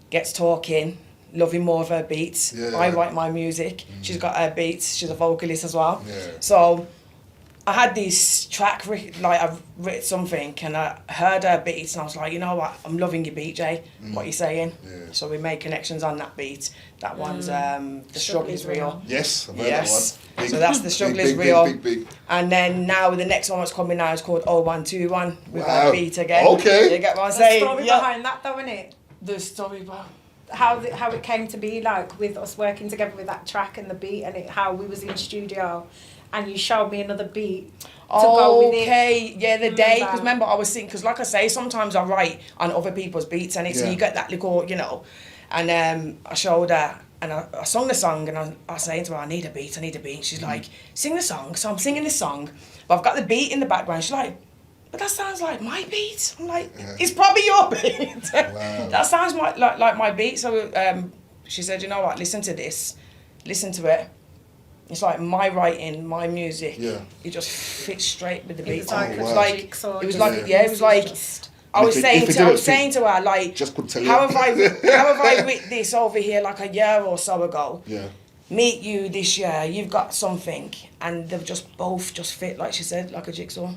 gets talking, loving more of her beats. Yeah. I write my music. She's got her beats. She's a vocalist as well. Yeah. So I had this track, I've written something, and I heard her beats, and I was like, you know what, I'm loving your beat, Jay, what you're saying. Yeah. So we made connections on that beat. That one's The Struggle is Real. Yes, I've heard that one. So that's The Struggle is Real. Big. And then now the next one that's coming now is called 0121 with our beat again. Okay. You get what I'm The saying? story behind that, though, innit? The story behind how it came to be, like, with us working together with that track and the beat, and how we was in studio, and you showed me another beat to go with it. Okay, yeah, the day, because remember I was singing, because like I say, sometimes I write on other people's beats, and so you get that little, and I showed her, and I sung the song, and I was saying to her, I need a beat, and she's like, sing the song. So I'm singing this song, but I've got the beat in the background. She's like, but that sounds like my beat. I'm like, it's probably your beat. Wow. That sounds like my beat. So she said, you know what, listen to this, listen to it. It's like my writing, my music. Yeah. It just fits straight with the beat. It was like I was saying to her, like, just couldn't tell how have I written this over here like a year or so ago? Yeah. Meet you this year, you've got something, and they've just both just fit, like she said, like a jigsaw.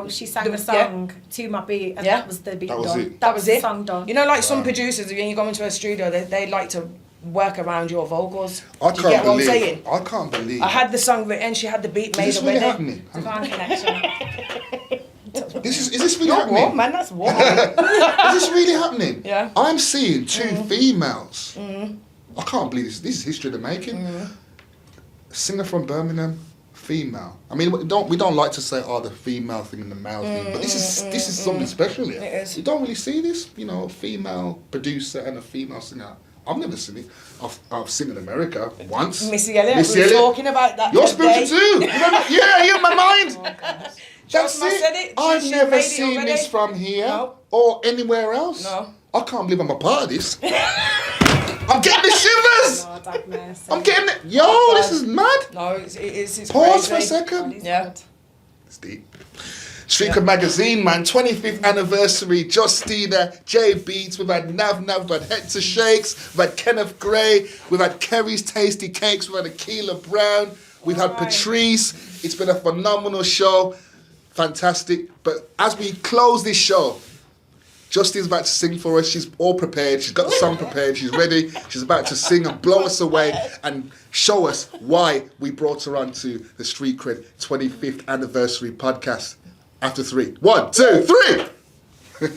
She sang a song to my beat, and that was the beat done. That was the song done. You know, like some producers, when you go into a studio, they like to work around your vocals. I Do you get what I'm saying? I can't believe. I had the song written, she had the beat made already. Really happening? Divine connection. Is this really happening? Warm, man, that's warm. Is this really happening? Yeah. I'm seeing two females. I can't believe this. This is history in the making. A singer from Birmingham, female. I mean, we don't like to say, the female thing and the male thing, but this is something special here. It is. You don't really see this, a female producer and a female singer. I've never seen it. I've seen it in America once. Missy Elliott, we were talking about that. You're spiritual too. Remember? Yeah, you're in my mind. Oh, gosh. That's it. I've never seen this from here or anywhere else. No. I can't believe I'm a part of this. I'm getting the shivers. I'm getting it. Yo, this is mad. No, it's Pause crazy. for a second. Yeah. It's deep. Street Cred Magazine, man, 25th anniversary, Justina, J Beats, we've had Nav Nav, we've had Hector Shakes, we've had Kenneth Gray, we've had Kerry's Tasty Cakes, we've had Akeila Browne, we've had Patrice. It's been a phenomenal show, fantastic. But as we close this show, Justina's about to sing for us. She's all prepared. She's got the song prepared. She's ready. She's about to sing and blow us away and show us why we brought her on to the Street Cred 25th anniversary podcast. After 3. 1, 2, 3!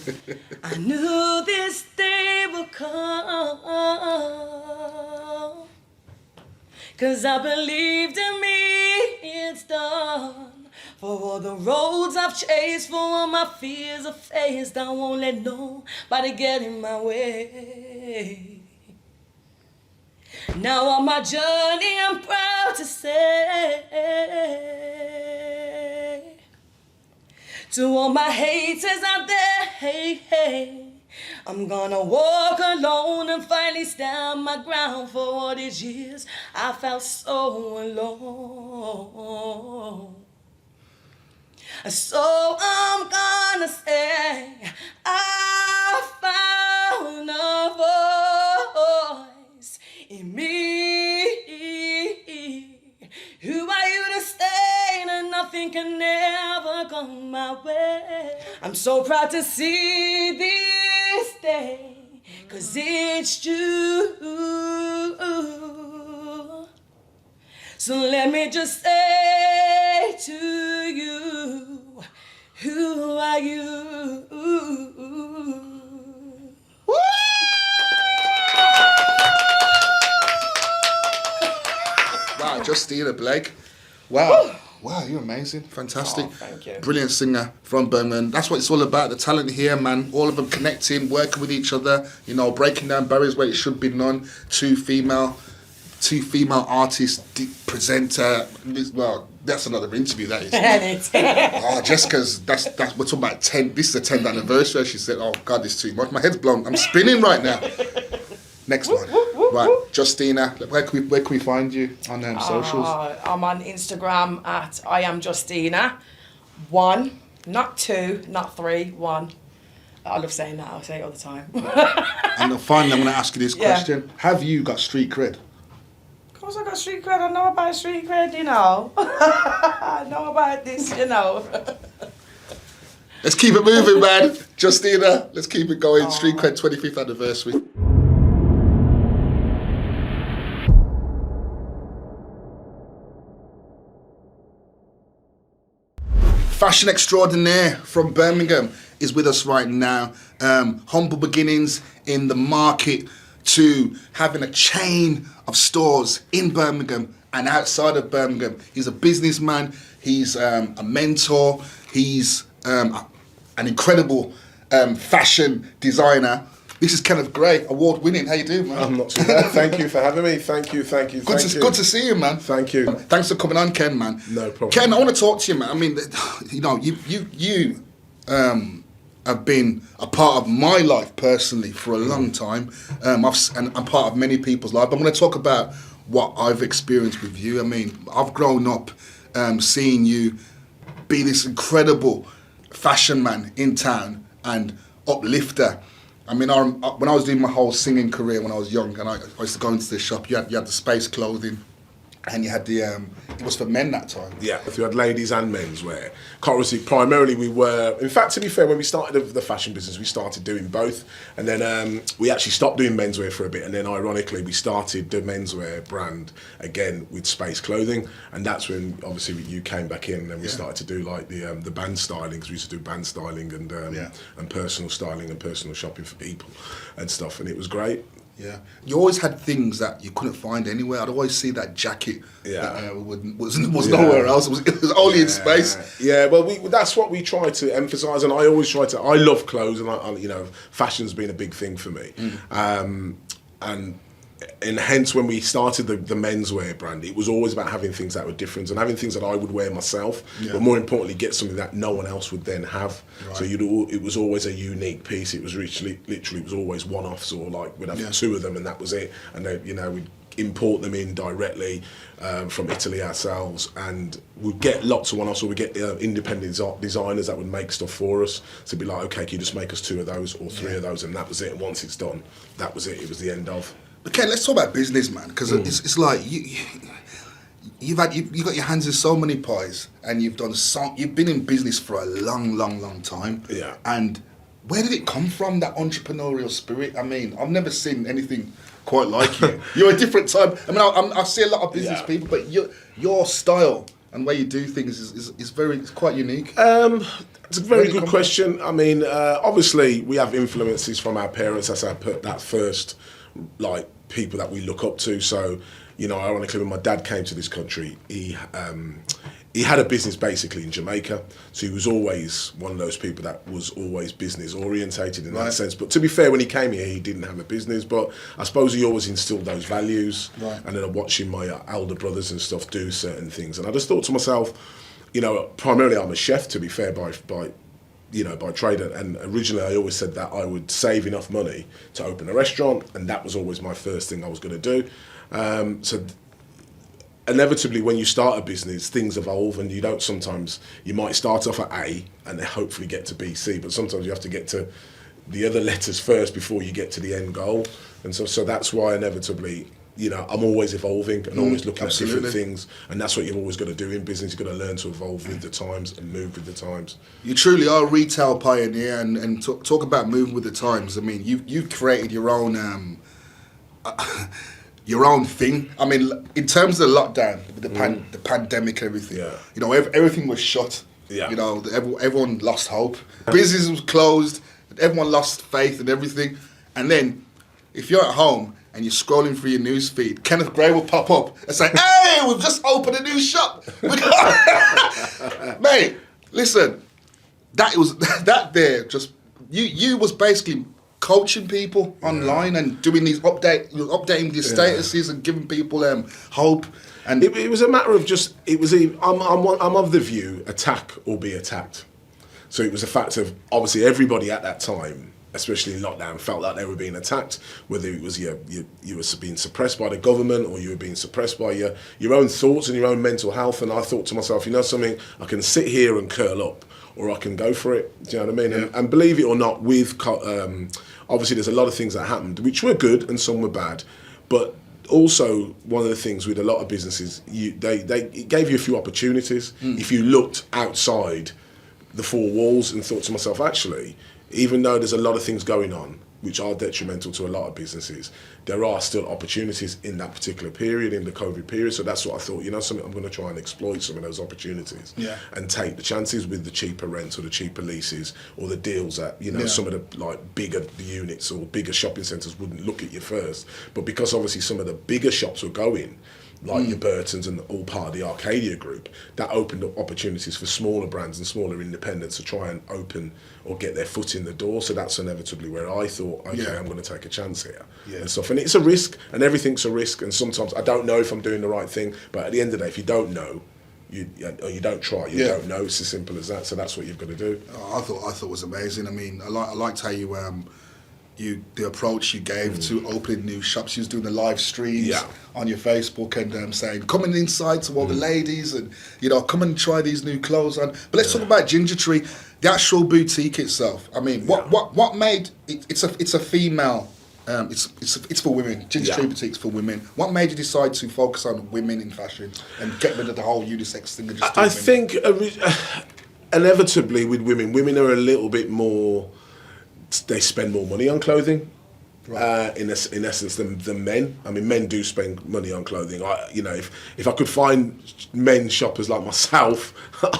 I knew this day would come, 'cause I believed in me, it's done. For all the roads I've chased, for all my fears I've faced, I won't let nobody get in my way. Now on my journey, I'm proud to say, to all my haters out there, hey, hey, I'm gonna walk alone and finally stand my ground. For all these years I felt so alone. So I'm gonna say I found a voice in me. Who are you to say that nothing can ever come my way? I'm so proud to see this day, 'cause it's true. So let me just say to you, who are you? Wow, Justina Blake. Wow. Wow, you're amazing. Fantastic. Oh, thank you. Brilliant singer from Birmingham. That's what it's all about, the talent here, man. All of them connecting, working with each other, you know, breaking down barriers where it should be none. Two female artists, presenter. Well, that's another interview, that is. Jessica's, that's we're talking about 10, this is the 10th anniversary. She said, oh God, this is too much. My head's blown. I'm spinning right now. Next one. Right, Justina, where can we find you on socials? I'm on Instagram at I am Justina. 1, not 2, not 3, 1. I love saying that. I say it all the time. And finally, I'm going to ask you this question: have you got street cred? Of course, I got street cred. I know about street cred, you know. I know about this, you know. Let's keep it moving, man. Justina, let's keep it going. Street cred 25th anniversary. Fashion extraordinaire from Birmingham is with us right now. Humble beginnings in the market to having a chain of stores in Birmingham and outside of Birmingham. He's a businessman, he's a mentor, he's an incredible fashion designer. This is Kenneth Gray, award-winning. How you doing, man? I'm not too bad. Thank you for having me. Thank you. Good to see you, man. Thank you. Thanks for coming on, Ken, man. No problem. Ken, I want to talk to you, man. I mean, you know, you have been a part of my life personally for a long time. And I'm part of many people's life. But I'm going to talk about what I've experienced with you. I mean, I've grown up seeing you be this incredible fashion man in town and uplifter. I mean, when I was doing my whole singing career when I was young, and I used to go into the shop, you had the space clothing, and you had the, it was for men that time. Yeah, if you had ladies and men's wear. Obviously, primarily we were, in fact, to be fair, when we started the fashion business, we started doing both. And then we actually stopped doing menswear for a bit. And then ironically, we started the menswear brand again with space clothing. And that's when, obviously, you came back in and then we started to do like the band styling, because we used to do band styling and personal styling and personal shopping for people and stuff. And it was great. Yeah, you always had things that you couldn't find anywhere. I'd always see that jacket that was nowhere else. It was only in space. Yeah, well, that's what we try to emphasise, and I always try to. I love clothes, and I you know, fashion's been a big thing for me, and hence when we started the menswear brand, it was always about having things that were different and having things that I would wear myself, but more importantly, get something that no one else would then have. Right. So it was always a unique piece. It was literally it was always one-offs, or like we'd have 2 of them and that was it. And then, you know, we'd import them in directly from Italy ourselves, and we'd get lots of one-offs, or we'd get independent designers that would make stuff for us. So it'd be like, okay, can you just make us 2 of those or 3 of those, and that was it. And once it's done, that was it. It was the end of. But Ken, let's talk about business, man, because it's like you've got your hands in so many pies, and you've been in business for a long time. Yeah. And where did it come from, that entrepreneurial spirit? I mean, I've never seen anything quite like you. You're a different type. I mean, I see a lot of business people, but your style and way you do things is quite unique. It's a very good question. I mean, obviously we have influences from our parents. That's that first, like, people that we look up to. So, you know, ironically, when my dad came to this country, he he had a business basically in Jamaica, so he was always one of those people that was always business orientated in that sense. But to be fair, when he came here, he didn't have a business, but I suppose he always instilled those values. Right. And then I'm watching my elder brothers and stuff do certain things, and I just thought to myself, you know, primarily I'm a chef, to be fair, by trade, and originally I always said that I would save enough money to open a restaurant, and that was always my first thing I was going to do. So inevitably, when you start a business, things evolve, and you might start off at A and then hopefully get to B, C, but sometimes you have to get to the other letters first before you get to the end goal. And so that's why inevitably, you know, I'm always evolving and always looking at different things, and that's what you've always got to do in business. You've got to learn to evolve with the times and move with the times. You truly are a retail pioneer, and talk about moving with the times. I mean, you've created your own thing. I mean, in terms of the lockdown, the pandemic, everything. Yeah. You know, everything was shut. Yeah. You know, everyone lost hope. Business was closed. Everyone lost faith and everything. And then, if you're at home and you're scrolling through your news feed, Kenneth Gray will pop up and say, "Hey, we've just opened a new shop." Mate, listen, you was basically coaching people online and doing these updating these statuses and giving people hope. And it was a matter of just, I'm of the view, attack or be attacked. So it was a fact of, obviously everybody at that time, especially in lockdown, felt like they were being attacked, whether it was you were being suppressed by the government, or you were being suppressed by your own thoughts and your own mental health. And I thought to myself, you know something, I can sit here and curl up, or I can go for it. Do you know what I mean? And believe it or not, with obviously there's a lot of things that happened, which were good and some were bad, but also one of the things with a lot of businesses, it gave you a few opportunities. If you looked outside the four walls and thought to myself, actually, even though there's a lot of things going on which are detrimental to a lot of businesses, there are still opportunities in that particular period, in the COVID period. So that's what I thought, you know something, I'm going to try and exploit some of those opportunities and take the chances with the cheaper rents or the cheaper leases or the deals that, you know, some of the like bigger units or bigger shopping centres wouldn't look at you first. But because obviously some of the bigger shops were going, like your Burtons and all part of the Arcadia group, that opened up opportunities for smaller brands and smaller independents to try and open or get their foot in the door. So that's inevitably where I thought, okay, I'm going to take a chance here and stuff. And it's a risk, and everything's a risk. And sometimes I don't know if I'm doing the right thing, but at the end of the day, if you don't know, you don't try, you don't know. It's as simple as that. So that's what you've got to do. I thought it was amazing. I mean, I liked how you the approach you gave to opening new shops. You was doing the live streams on your Facebook and saying, coming inside to all the ladies and, you know, come and try these new clothes on. But let's talk about Ginger Tree, the actual boutique itself. I mean, what made it's a female, it's for women. Ginger Tree Boutique's for women. What made you decide to focus on women in fashion and get rid of the whole unisex thing? And just I think inevitably with women are a little bit more, they spend more money on clothing, in essence, than men. I mean, men do spend money on clothing. If I could find men shoppers like myself,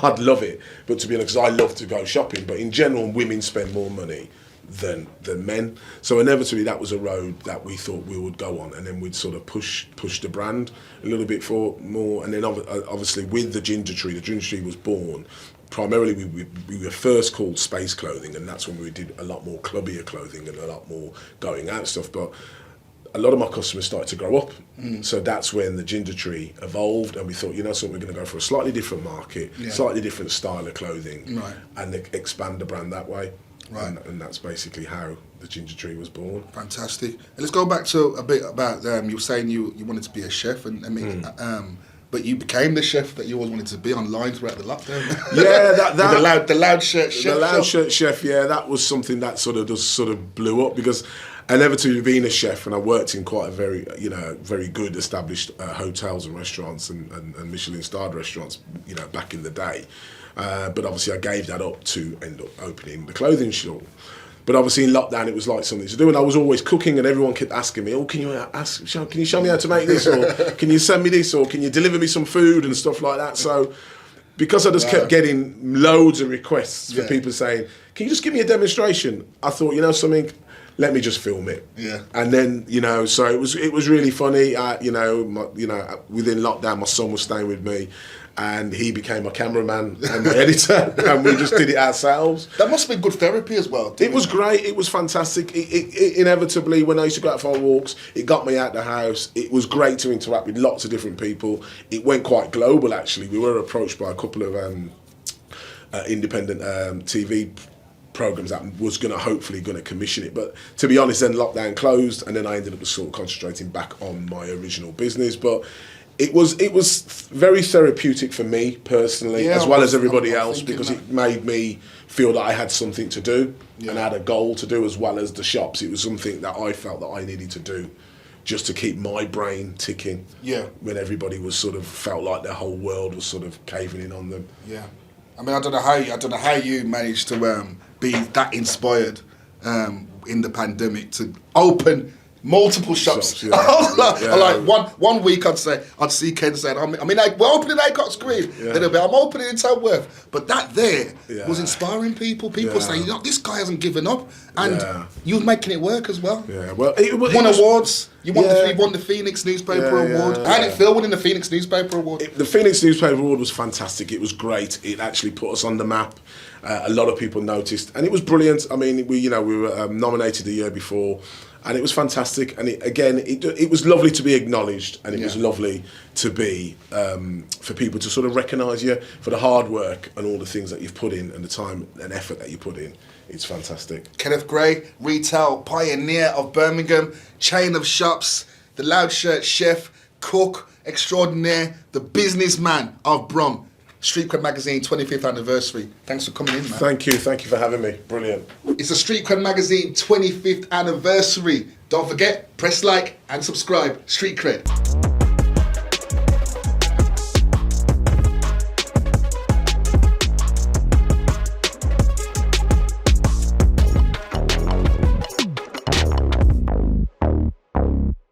I'd love it. But to be honest, because I love to go shopping. But in general, women spend more money than men. So inevitably, that was a road that we thought we would go on, and then we'd sort of push the brand a little bit for more. And then obviously with the Ginger Tree was born. Primarily, we were first called Space Clothing, and that's when we did a lot more clubbier clothing and a lot more going out stuff. But a lot of my customers started to grow up, so that's when the Ginger Tree evolved, and we thought, you know, so we're going to go for a slightly different market, slightly different style of clothing, and expand the brand that way. Right, and that's basically how the Ginger Tree was born. Fantastic. And let's go back to a bit about you were saying you wanted to be a chef, and I mean. But you became the chef that you always wanted to be online throughout the lockdown. Yeah, the loud shirt chef. The loud shirt chef, yeah, that was something that sort of blew up, because inevitably being a chef, and I worked in quite a very good established hotels and restaurants and Michelin starred restaurants, you know, back in the day. But obviously I gave that up to end up opening the clothing store. But obviously in lockdown it was like something to do, and I was always cooking, and everyone kept asking me, can you show me how to make this, or can you send me this, or can you deliver me some food and stuff like that. So because I just kept getting loads of requests for people saying, can you just give me a demonstration, I thought, you know something, let me just film it. And then, you know, so it was really funny. Within lockdown my son was staying with me, and he became my cameraman and my editor, and we just did it ourselves. That must have been good therapy as well. It was great. It was fantastic. It inevitably, when I used to go out for walks, it got me out the house. It was great to interact with lots of different people. It went quite global, actually. We were approached by a couple of independent TV programs that was hopefully going to commission it, but to be honest, then lockdown closed, and then I ended up sort of concentrating back on my original business. But it was very therapeutic for me personally, as well as everybody else, because it made me feel that I had something to do and I had a goal to do, as well as the shops. It was something that I felt that I needed to do just to keep my brain ticking. Yeah. When everybody was sort of felt like their whole world was sort of caving in on them. Yeah. I mean, I don't know how you managed to be that inspired in the pandemic to open multiple shops. One week I'd see Ken saying, we're opening Acott's Green. Then I'm opening in Tamworth. But that there was inspiring people. People saying, this guy hasn't given up, and you were making it work as well. Yeah, well, won awards. You won the Phoenix Newspaper Award. How did it feel winning the Phoenix Newspaper Award? The Phoenix Newspaper Award was fantastic. It was great. It actually put us on the map. A lot of people noticed, and it was brilliant. I mean, we were nominated the year before, and it was fantastic. And it was lovely to be acknowledged, and it was lovely to be for people to sort of recognise you for the hard work and all the things that you've put in and the time and effort that you put in. It's fantastic. Kenneth Gray, retail pioneer of Birmingham, chain of shops, the loud shirt chef, cook extraordinaire, the businessman of Brum. Street Cred Magazine 25th anniversary. Thanks for coming in, man. Thank you for having me. Brilliant. It's a Street Cred Magazine 25th anniversary. Don't forget, press like and subscribe. Street Cred.